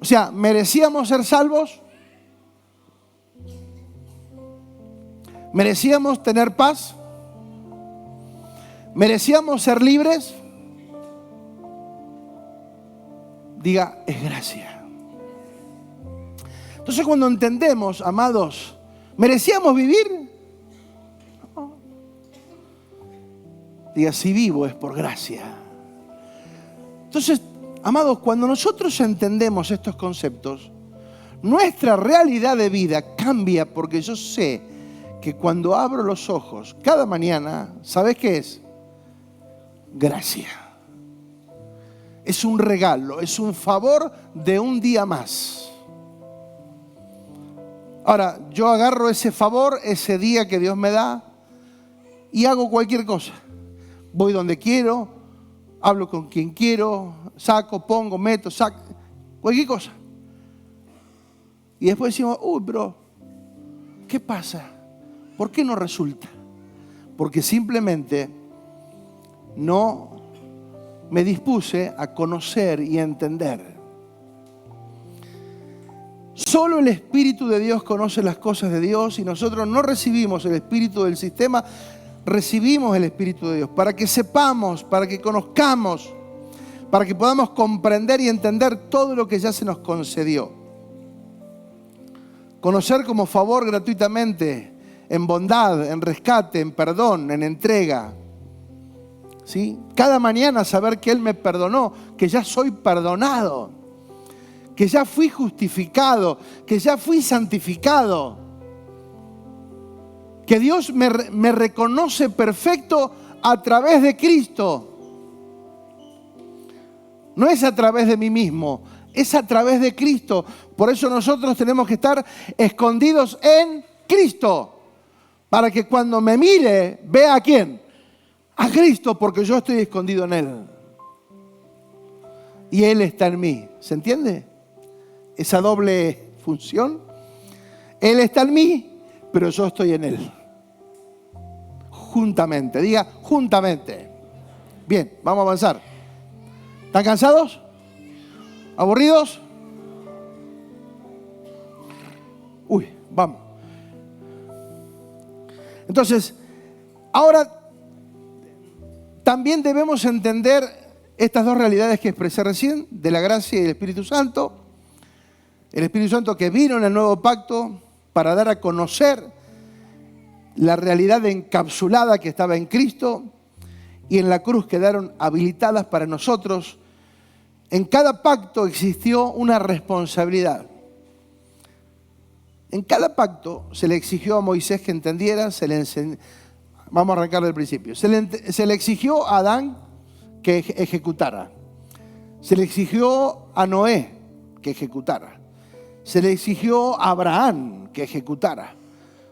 O sea, ¿merecíamos ser salvos? ¿Merecíamos tener paz? ¿Merecíamos ser libres? Diga, es gracia. Entonces cuando entendemos, amados, ¿merecíamos vivir? No. Diga, si vivo es por gracia. Entonces, amados, cuando nosotros entendemos estos conceptos, nuestra realidad de vida cambia, porque yo sé que cuando abro los ojos cada mañana, ¿sabes qué es? Gracia. Es un regalo, es un favor de un día más. Ahora, yo agarro ese favor, ese día que Dios me da y hago cualquier cosa. Voy donde quiero, hablo con quien quiero, saco, pongo, meto, saco, cualquier cosa. Y después decimos, uy, bro, ¿qué pasa? ¿Por qué no resulta? Porque simplemente no me dispuse a conocer y a entender. Solo el Espíritu de Dios conoce las cosas de Dios y nosotros no recibimos el Espíritu del sistema, recibimos el Espíritu de Dios para que sepamos, para que conozcamos, para que podamos comprender y entender todo lo que ya se nos concedió. Conocer como favor gratuitamente, en bondad, en rescate, en perdón, en entrega. ¿Sí? Cada mañana saber que Él me perdonó, que ya soy perdonado, que ya fui justificado, que ya fui santificado, que Dios me reconoce perfecto a través de Cristo. No es a través de mí mismo, es a través de Cristo. Por eso nosotros tenemos que estar escondidos en Cristo, para que cuando me mire, vea a quién. A Cristo, porque yo estoy escondido en Él. Y Él está en mí. ¿Se entiende? Esa doble función. Él está en mí, pero yo estoy en Él. Juntamente. Diga, juntamente. Bien, vamos a avanzar. ¿Están cansados? ¿Aburridos? Uy, vamos. Entonces, ahora también debemos entender estas dos realidades que expresé recién, de la gracia y del Espíritu Santo. El Espíritu Santo que vino en el nuevo pacto para dar a conocer la realidad encapsulada que estaba en Cristo y en la cruz quedaron habilitadas para nosotros. En cada pacto existió una responsabilidad. En cada pacto se le exigió a Moisés que entendiera, vamos a arrancar del principio. Se le exigió a Adán que ejecutara. Se le exigió a Noé que ejecutara. Se le exigió a Abraham que ejecutara.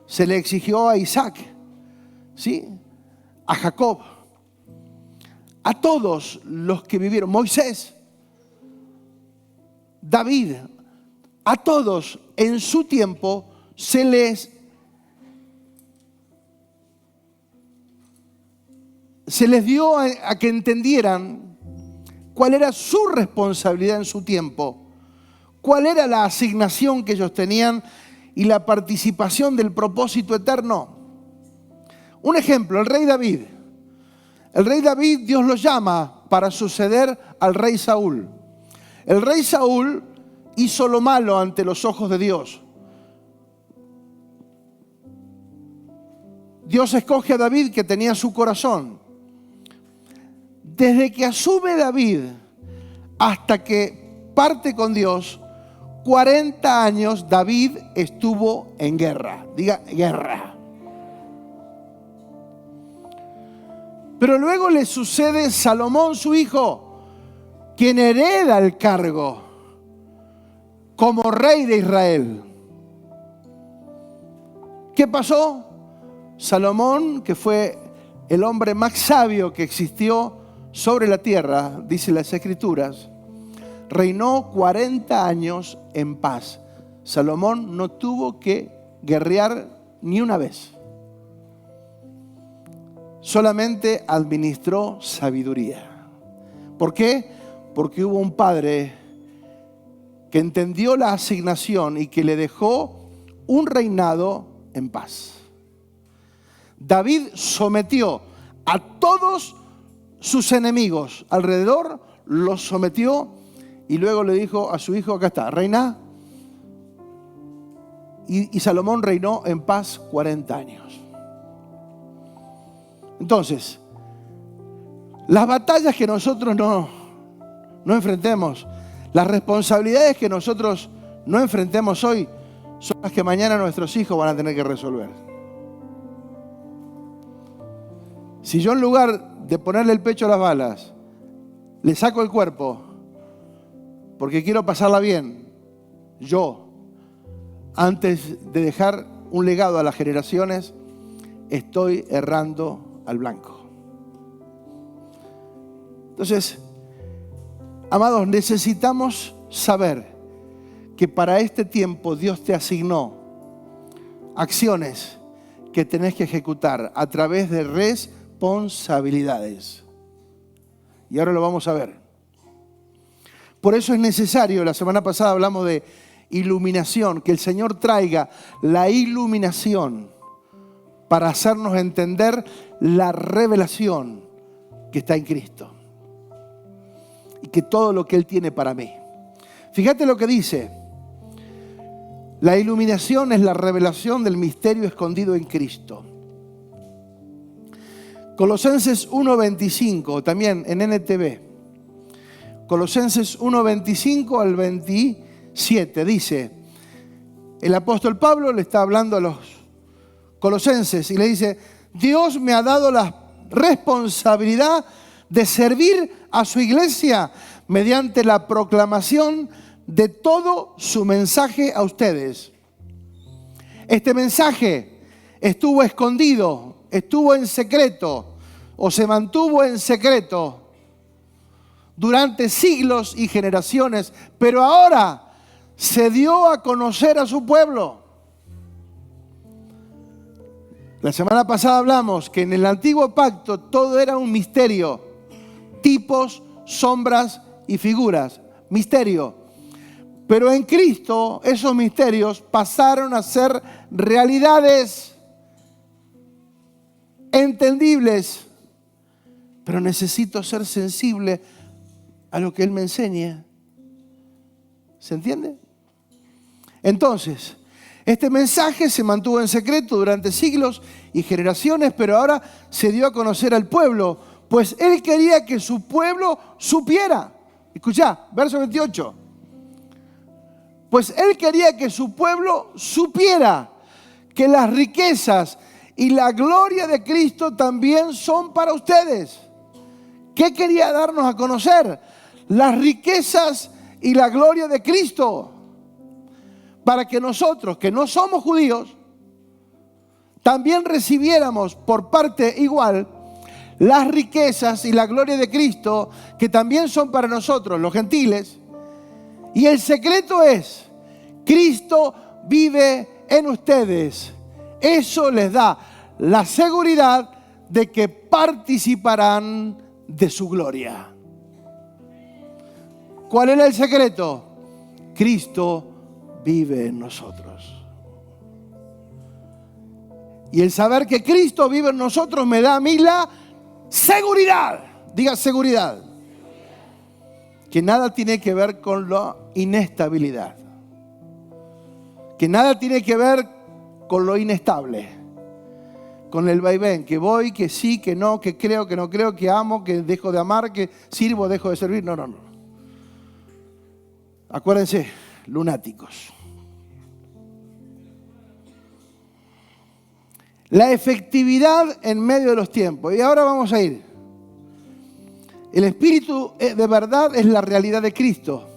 Se le exigió a Isaac, ¿sí? A Jacob. A todos los que vivieron. Moisés, David, a todos en su tiempo se les dio a que entendieran cuál era su responsabilidad en su tiempo, cuál era la asignación que ellos tenían y la participación del propósito eterno. Un ejemplo, el rey David. El rey David, Dios lo llama para suceder al rey Saúl. El rey Saúl hizo lo malo ante los ojos de Dios. Dios escoge a David, que tenía su corazón. Desde que asume David hasta que parte con Dios, 40 años David estuvo en guerra. Diga, guerra. Pero luego le sucede Salomón, su hijo, quien hereda el cargo. como rey de Israel. ¿Qué pasó? Salomón, que fue el hombre más sabio que existió sobre la tierra, dice las Escrituras, reinó 40 años en paz. Salomón no tuvo que guerrear ni una vez. Solamente administró sabiduría. ¿Por qué? Porque hubo un padre que entendió la asignación y que le dejó un reinado en paz. David sometió a todos sus enemigos alrededor, los sometió y luego le dijo a su hijo, acá está, reina. Y Salomón reinó en paz 40 años. Entonces, las batallas que nosotros no enfrentemos, las responsabilidades que nosotros no enfrentemos hoy, son las que mañana nuestros hijos van a tener que resolver. Si yo en lugar de ponerle el pecho a las balas, le saco el cuerpo, porque quiero pasarla bien, yo, antes de dejar un legado a las generaciones, estoy errando al blanco. Entonces, amados, necesitamos saber que para este tiempo Dios te asignó acciones que tenés que ejecutar a través de responsabilidades. Y ahora lo vamos a ver. Por eso es necesario, la semana pasada hablamos de iluminación, que el Señor traiga la iluminación para hacernos entender la revelación que está en Cristo y que todo lo que Él tiene para mí. Fíjate lo que dice. La iluminación es la revelación del misterio escondido en Cristo. Colosenses 1:25, también en NTV. Colosenses 1:25 al 27 dice, el apóstol Pablo le está hablando a los colosenses y le dice, Dios me ha dado la responsabilidad de servir a su iglesia mediante la proclamación de todo su mensaje a ustedes. Este mensaje estuvo escondido, estuvo en secreto o se mantuvo en secreto durante siglos y generaciones, pero ahora se dio a conocer a su pueblo. La semana pasada hablamos que en el antiguo pacto todo era un misterio, tipos, sombras y figuras, misterio. Pero en Cristo esos misterios pasaron a ser realidades entendibles, pero necesito ser sensible a lo que Él me enseña. ¿Se entiende? Entonces, este mensaje se mantuvo en secreto durante siglos y generaciones, pero ahora se dio a conocer al pueblo, pues Él quería que su pueblo supiera. Escuchá, verso 28. Pues Él quería que su pueblo supiera que las riquezas y la gloria de Cristo también son para ustedes. ¿Qué quería darnos a conocer? Las riquezas y la gloria de Cristo. Para que nosotros, que no somos judíos, también recibiéramos por parte igual las riquezas y la gloria de Cristo, que también son para nosotros, los gentiles. Y el secreto es, Cristo vive en ustedes. Eso les da la seguridad de que participarán de su gloria. ¿Cuál era el secreto? Cristo vive en nosotros. Y el saber que Cristo vive en nosotros me da a mí la seguridad. Diga seguridad. Que nada tiene que ver con la inestabilidad. Que nada tiene que ver con lo inestable. Con el vaivén, que voy, que sí, que no, que creo, que no creo, que amo, que dejo de amar, que sirvo, dejo de servir. No. Acuérdense, lunáticos. La efectividad en medio de los tiempos. Y ahora vamos a ir. El Espíritu de verdad es la realidad de Cristo.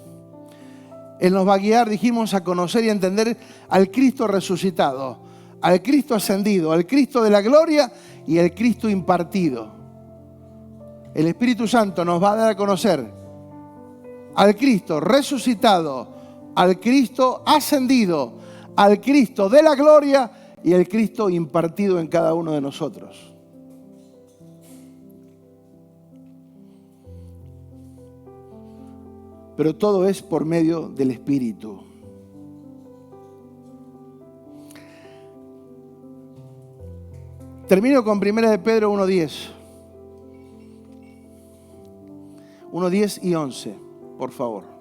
Él nos va a guiar, dijimos, a conocer y a entender al Cristo resucitado, al Cristo ascendido, al Cristo de la gloria y al Cristo impartido. El Espíritu Santo nos va a dar a conocer al Cristo resucitado, al Cristo ascendido, al Cristo de la gloria y al Cristo impartido en cada uno de nosotros. Pero todo es por medio del Espíritu. Termino con 1 de Pedro 1:10. 1:10 y 11, por favor.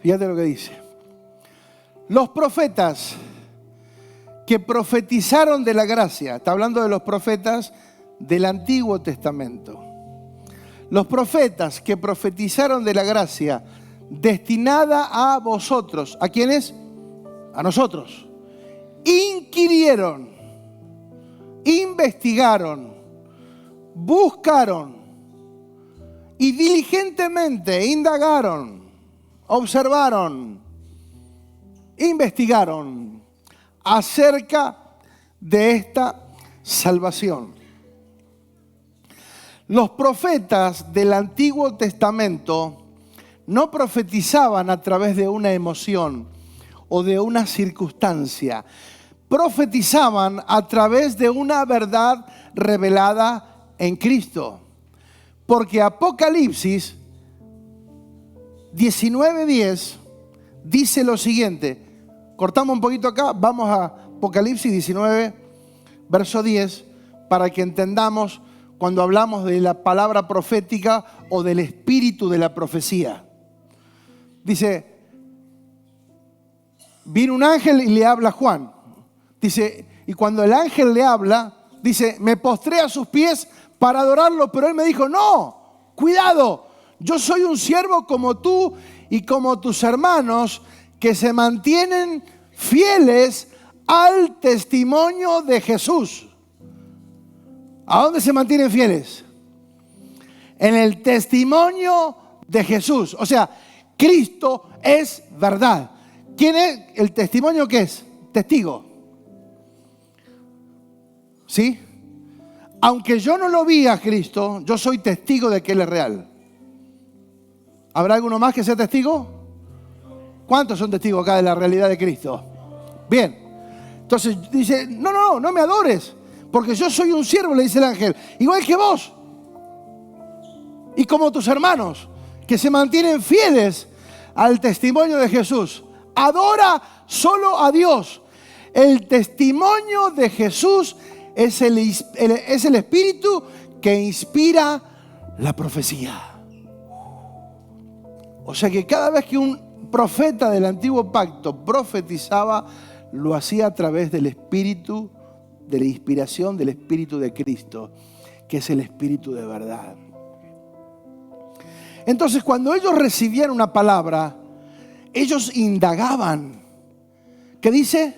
Fíjate lo que dice. Los profetas que profetizaron de la gracia, está hablando de los profetas del Antiguo Testamento. Los profetas que profetizaron de la gracia destinada a vosotros, ¿a quiénes? A nosotros. Inquirieron, investigaron, buscaron y diligentemente indagaron, observaron, investigaron acerca de esta salvación. Los profetas del Antiguo Testamento no profetizaban a través de una emoción o de una circunstancia. Profetizaban a través de una verdad revelada en Cristo. Porque Apocalipsis 19:10 dice lo siguiente. Cortamos un poquito acá, vamos a Apocalipsis 19, verso 10, para que entendamos cuando hablamos de la palabra profética o del espíritu de la profecía. Dice, vino un ángel y le habla a Juan. Dice, y cuando el ángel le habla, dice, me postré a sus pies para adorarlo, pero él me dijo, no, cuidado, yo soy un siervo como tú y como tus hermanos que se mantienen fieles al testimonio de Jesús. ¿A dónde se mantienen fieles? En el testimonio de Jesús. O sea, Cristo es verdad. ¿Quién es? ¿El testimonio qué es? Testigo. ¿Sí? Aunque yo no lo vi a Cristo, yo soy testigo de que Él es real. ¿Habrá alguno más que sea testigo? ¿Cuántos son testigos acá de la realidad de Cristo? Bien. Entonces dice, no me adores, porque yo soy un siervo, le dice el ángel, igual que vos. Y como tus hermanos, que se mantienen fieles al testimonio de Jesús. Adora solo a Dios. El testimonio de Jesús es el espíritu que inspira la profecía. O sea que cada vez que un profeta del antiguo pacto profetizaba, lo hacía a través del espíritu, de la inspiración del espíritu de Cristo, que es el espíritu de verdad. Entonces, cuando ellos recibían una palabra, ellos indagaban. ¿Qué dice?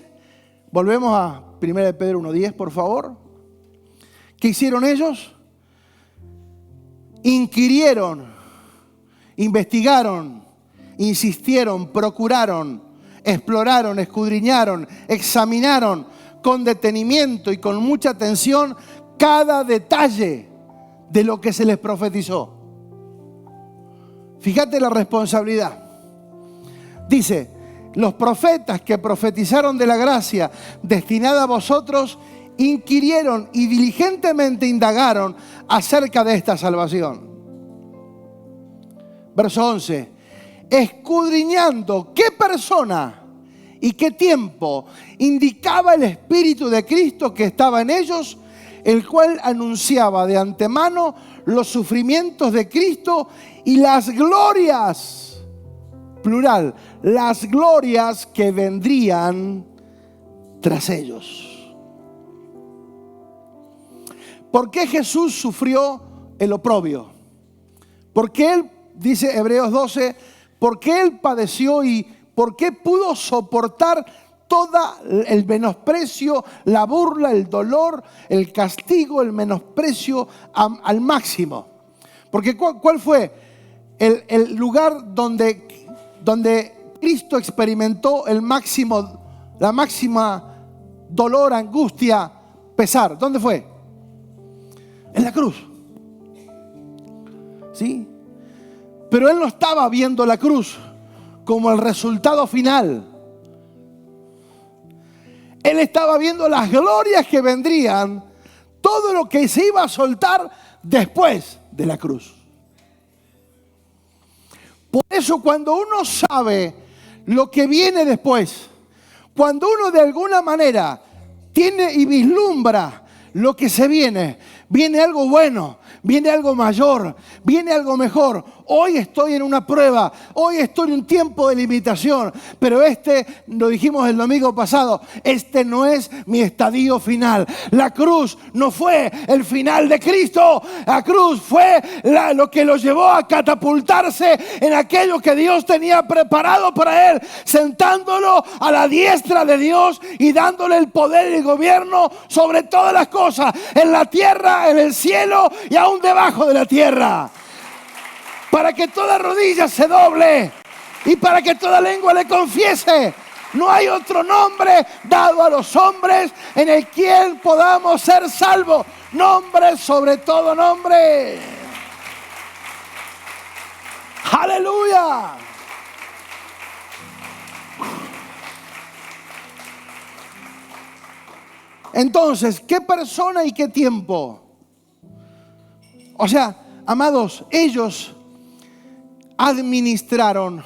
Volvemos a 1 de Pedro 1:10, por favor. ¿Qué hicieron ellos? Inquirieron, investigaron, insistieron, procuraron, exploraron, escudriñaron, examinaron con detenimiento y con mucha atención cada detalle de lo que se les profetizó. Fíjate la responsabilidad. Dice, los profetas que profetizaron de la gracia destinada a vosotros, inquirieron y diligentemente indagaron acerca de esta salvación. Verso 11. Escudriñando qué persona y qué tiempo indicaba el Espíritu de Cristo que estaba en ellos, el cual anunciaba de antemano los sufrimientos de Cristo y las glorias, plural, las glorias que vendrían tras ellos. ¿Por qué Jesús sufrió el oprobio? Porque Él, dice Hebreos 12, por qué Él padeció y por qué pudo soportar todo el menosprecio, la burla, el dolor, el castigo, el menosprecio al máximo. Porque ¿cuál fue el lugar donde Cristo experimentó la máxima dolor, angustia, pesar? ¿Dónde fue? En la cruz. ¿Sí? Pero Él no estaba viendo la cruz como el resultado final. Él estaba viendo las glorias que vendrían, todo lo que se iba a soltar después de la cruz. Por eso cuando uno sabe lo que viene después, cuando uno de alguna manera tiene y vislumbra lo que se viene algo bueno, viene algo mayor, viene algo mejor. Hoy estoy en una prueba, hoy estoy en un tiempo de limitación, pero lo dijimos el domingo pasado, no es mi estadio final. La cruz no fue el final de Cristo, la cruz fue lo que lo llevó a catapultarse en aquello que Dios tenía preparado para Él, sentándolo a la diestra de Dios y dándole el poder y el gobierno sobre todas las cosas, en la tierra, en el cielo y aún debajo de la tierra, para que toda rodilla se doble y para que toda lengua le confiese. No hay otro nombre dado a los hombres en el quien podamos ser salvos. Nombre sobre todo nombre. Aleluya. Entonces, ¿qué persona y qué tiempo? O sea, amados, ellos administraron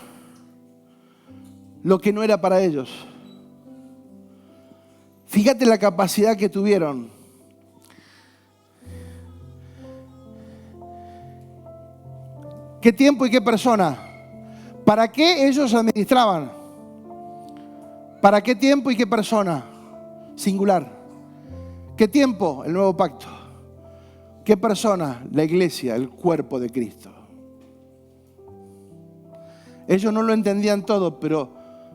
lo que no era para ellos. Fíjate la capacidad que tuvieron. ¿Qué tiempo y qué persona? ¿Para qué ellos administraban? ¿Para qué tiempo y qué persona? Singular. ¿Qué tiempo? El nuevo pacto. ¿Qué persona? La iglesia, el cuerpo de Cristo. Ellos no lo entendían todo, pero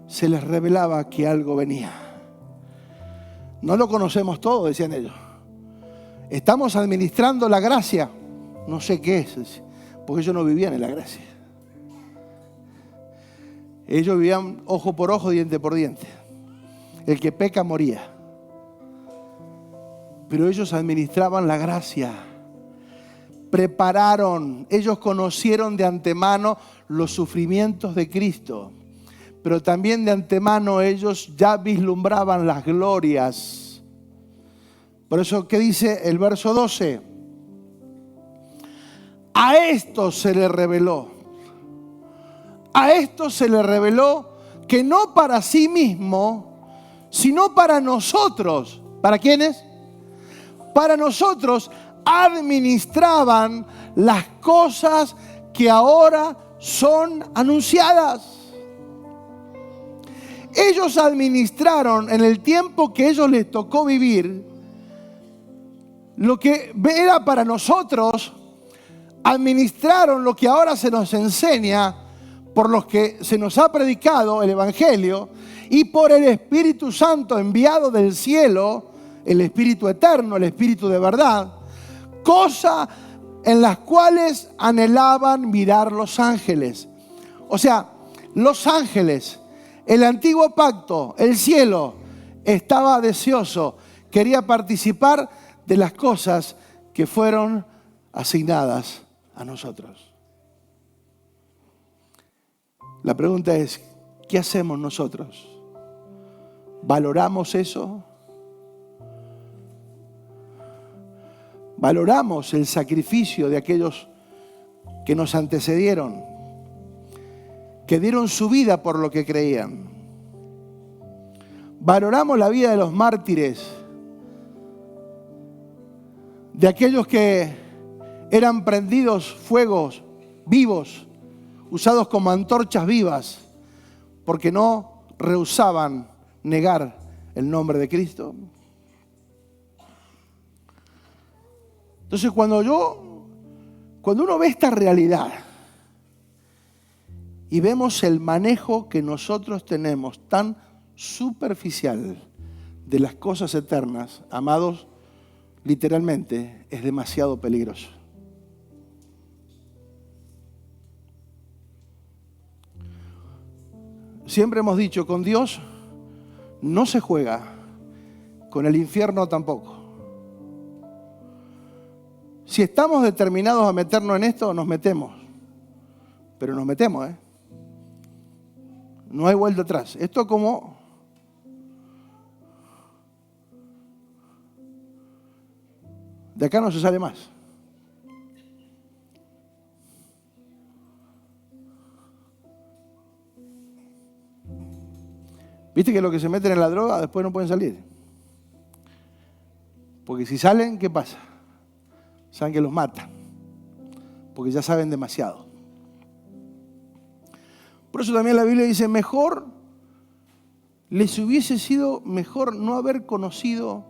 se les revelaba que algo venía. No lo conocemos todo, decían ellos. Estamos administrando la gracia. No sé qué es, porque ellos no vivían en la gracia. Ellos vivían ojo por ojo, diente por diente. El que peca moría. Pero ellos administraban la gracia. Prepararon, ellos conocieron de antemano los sufrimientos de Cristo, pero también de antemano ellos ya vislumbraban las glorias. Por eso, ¿qué dice el verso 12? A esto se le reveló. A esto se le reveló que no para sí mismo, sino para nosotros. ¿Para quiénes? Para nosotros administraban las cosas que ahora son anunciadas. Ellos administraron en el tiempo que ellos les tocó vivir lo que era para nosotros. Administraron lo que ahora se nos enseña por los que se nos ha predicado el Evangelio y por el Espíritu Santo enviado del cielo, el Espíritu eterno, el Espíritu de verdad, cosas en las cuales anhelaban mirar los ángeles. O sea, los ángeles, el antiguo pacto, el cielo, estaba deseoso, quería participar de las cosas que fueron asignadas a nosotros. La pregunta es, ¿qué hacemos nosotros? ¿Valoramos eso? ¿Valoramos el sacrificio de aquellos que nos antecedieron, que dieron su vida por lo que creían? ¿Valoramos la vida de los mártires, de aquellos que eran prendidos fuegos vivos, usados como antorchas vivas, porque no rehusaban negar el nombre de Cristo? Entonces cuando uno ve esta realidad y vemos el manejo que nosotros tenemos tan superficial de las cosas eternas, amados, literalmente es demasiado peligroso. Siempre hemos dicho, con Dios no se juega, con el infierno tampoco. Si estamos determinados a meternos en esto, nos metemos. Pero nos metemos, ¿eh? No hay vuelta atrás. Esto como... de acá no se sale más. ¿Viste que los que se meten en la droga después no pueden salir? Porque si salen, ¿qué pasa? Saben que los matan. Porque ya saben demasiado. Por eso también la Biblia dice, mejor les hubiese sido mejor no haber conocido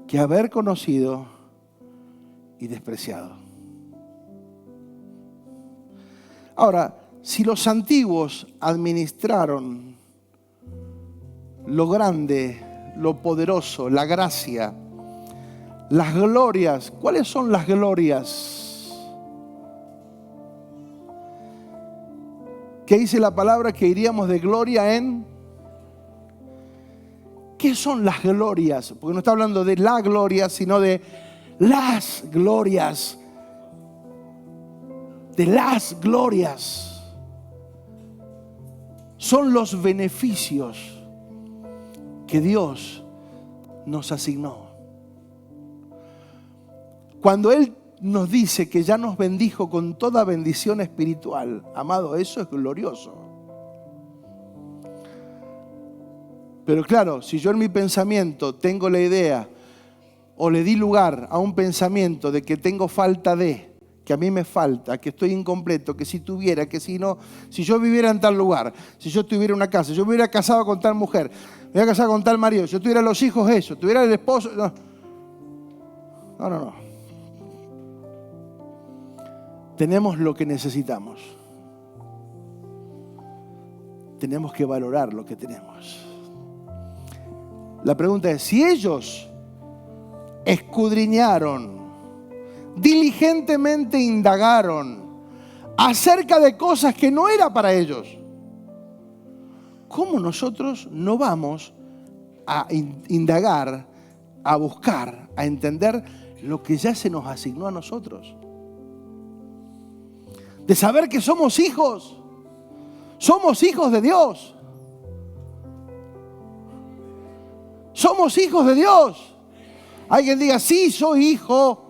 que haber conocido y despreciado. Ahora, si los antiguos administraron lo grande, lo poderoso, la gracia, las glorias, ¿cuáles son las glorias? ¿Qué dice la palabra? Que iríamos de gloria en... ¿Qué son las glorias? Porque no está hablando de la gloria, sino de las glorias. De las glorias. Son los beneficios que Dios nos asignó. Cuando Él nos dice que ya nos bendijo con toda bendición espiritual, amado, eso es glorioso. Pero claro, si yo en mi pensamiento tengo la idea o le di lugar a un pensamiento de que tengo falta de, que a mí me falta, que estoy incompleto, que si tuviera, que si no, si yo viviera en tal lugar, si yo tuviera una casa, si yo me hubiera casado con tal mujer, me hubiera casado con tal marido, si yo tuviera los hijos eso, tuviera el esposo, no. Tenemos lo que necesitamos. Tenemos que valorar lo que tenemos. La pregunta es, si ellos escudriñaron, diligentemente indagaron acerca de cosas que no era para ellos, ¿cómo nosotros no vamos a indagar, a buscar, a entender lo que ya se nos asignó a nosotros? De saber que somos hijos de Dios. Somos hijos de Dios. Alguien diga, sí, soy hijo.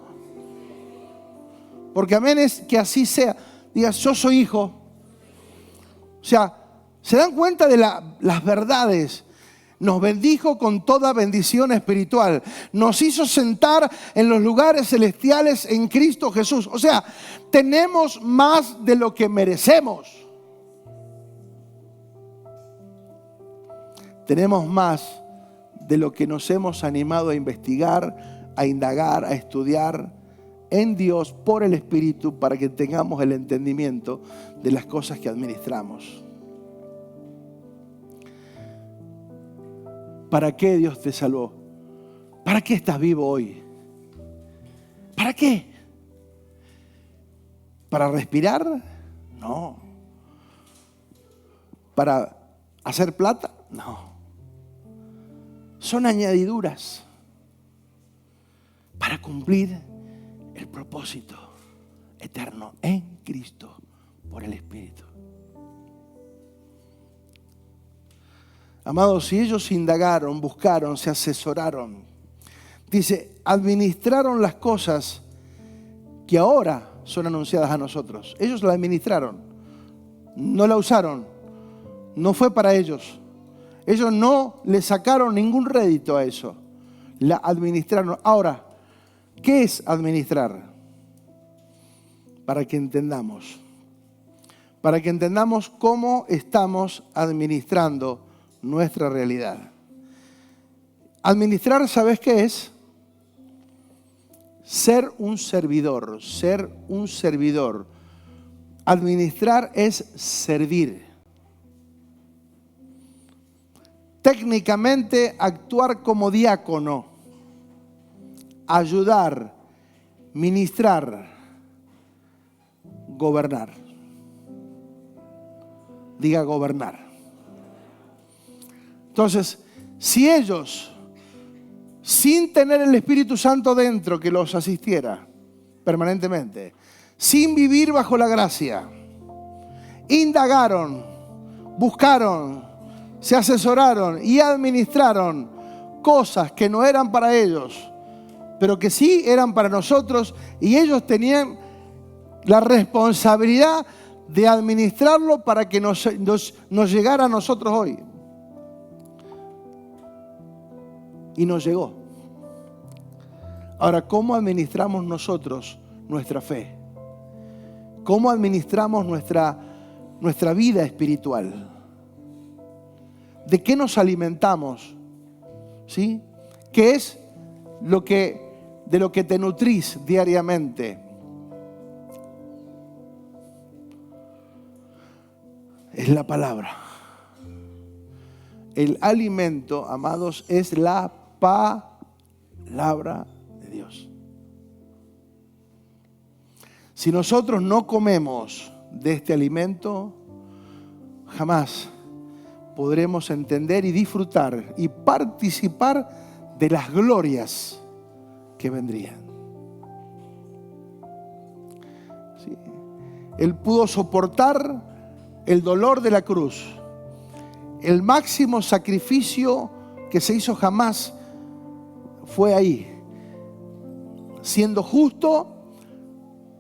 Porque amén es que así sea. Diga, yo soy hijo. O sea, ¿se dan cuenta de las verdades? Nos bendijo con toda bendición espiritual. Nos hizo sentar en los lugares celestiales en Cristo Jesús. O sea, tenemos más de lo que merecemos. Tenemos más de lo que nos hemos animado a investigar, a indagar, a estudiar en Dios por el Espíritu para que tengamos el entendimiento de las cosas que administramos. ¿Para qué Dios te salvó? ¿Para qué estás vivo hoy? ¿Para qué? ¿Para respirar? No. ¿Para hacer plata? No. Son añadiduras para cumplir el propósito eterno en Cristo por el Espíritu. Amados, si ellos indagaron, buscaron, se asesoraron, dice, administraron las cosas que ahora son anunciadas a nosotros. Ellos la administraron, no la usaron, no fue para ellos. Ellos no le sacaron ningún rédito a eso, la administraron. Ahora, ¿qué es administrar? Para que entendamos cómo estamos administrando nuestra realidad. Administrar, ¿sabes qué es? Ser un servidor, Administrar es servir. Técnicamente, actuar como diácono, ayudar, ministrar, gobernar. Diga gobernar. Entonces, si ellos, sin tener el Espíritu Santo dentro que los asistiera permanentemente, sin vivir bajo la gracia, indagaron, buscaron, se asesoraron y administraron cosas que no eran para ellos, pero que sí eran para nosotros, y ellos tenían la responsabilidad de administrarlo para que nos llegara a nosotros hoy. Y nos llegó. Ahora, ¿cómo administramos nosotros nuestra fe? ¿Cómo administramos nuestra vida espiritual? ¿De qué nos alimentamos? ¿Sí? ¿Qué es de lo que te nutrís diariamente? Es la palabra. El alimento, amados, es la palabra de Dios. Si nosotros no comemos de este alimento, jamás podremos entender y disfrutar y participar de las glorias que vendrían. ¿Sí? Él pudo soportar el dolor de la cruz, el máximo sacrificio que se hizo jamás fue ahí, siendo justo,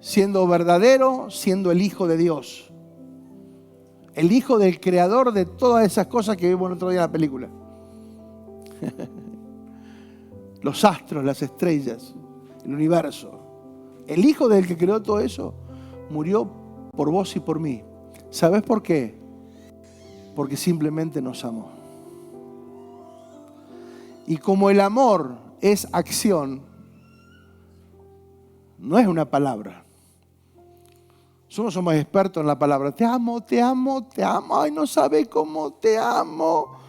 siendo verdadero, siendo el Hijo de Dios. El Hijo del Creador de todas esas cosas que vimos el otro día en la película. Los astros, las estrellas, el universo. El Hijo del que creó todo eso murió por vos y por mí. ¿Sabes por qué? Porque simplemente nos amó. Y como el amor es acción, no es una palabra. Nosotros somos expertos en la palabra. Te amo, te amo, te amo. Ay, no sabe cómo te amo.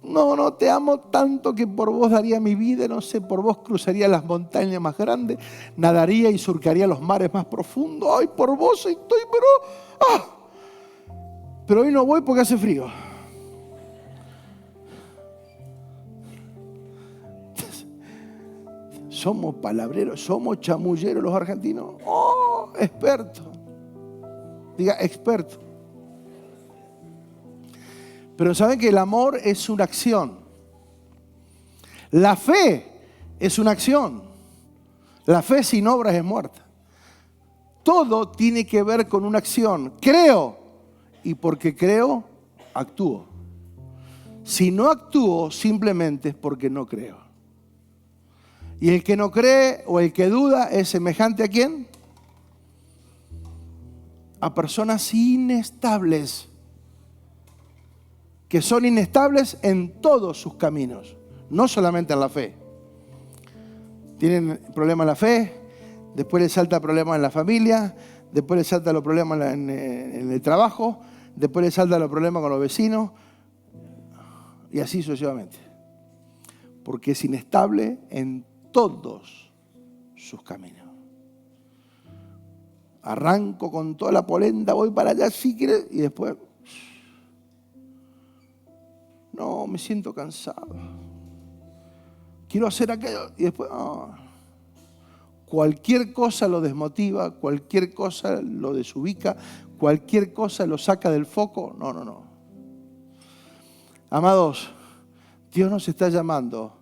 No, te amo tanto que por vos daría mi vida. No sé, por vos cruzaría las montañas más grandes. Nadaría y surcaría los mares más profundos. Ay, por vos estoy, pero hoy no voy porque hace frío. Somos palabreros, somos chamulleros los argentinos. Oh, expertos. Diga, experto. Pero saben que el amor es una acción. La fe es una acción. La fe sin obras es muerta. Todo tiene que ver con una acción. Creo. Y porque creo, actúo. Si no actúo, simplemente es porque no creo. Y el que no cree o el que duda es semejante ¿a quién? A personas inestables, que son inestables en todos sus caminos, no solamente en la fe. Tienen problemas en la fe, después les salta problemas en la familia, después les salta los problemas en el trabajo, después les salta los problemas con los vecinos, y así sucesivamente. Porque es inestable en todos sus caminos. Arranco con toda la polenta, voy para allá si quieres, y después, no, me siento cansado. Quiero hacer aquello, y después, cualquier cosa lo desmotiva, cualquier cosa lo desubica, cualquier cosa lo saca del foco. No. Amados, Dios nos está llamando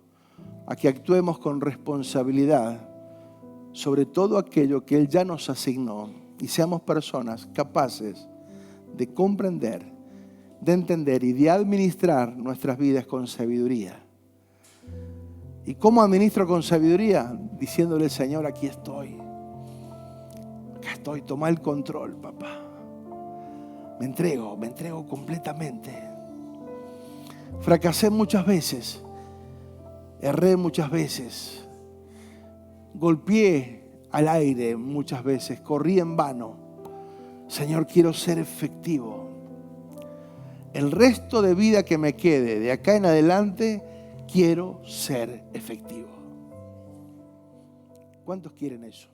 a que actuemos con responsabilidad sobre todo aquello que Él ya nos asignó y seamos personas capaces de comprender, de entender y de administrar nuestras vidas con sabiduría. ¿Y cómo administro con sabiduría? Diciéndole, Señor, aquí estoy. Acá estoy, toma el control, papá. Me entrego completamente. Fracasé muchas veces, erré muchas veces. Golpeé al aire muchas veces, corrí en vano. Señor, quiero ser efectivo. El resto de vida que me quede de acá en adelante, quiero ser efectivo. ¿Cuántos quieren eso?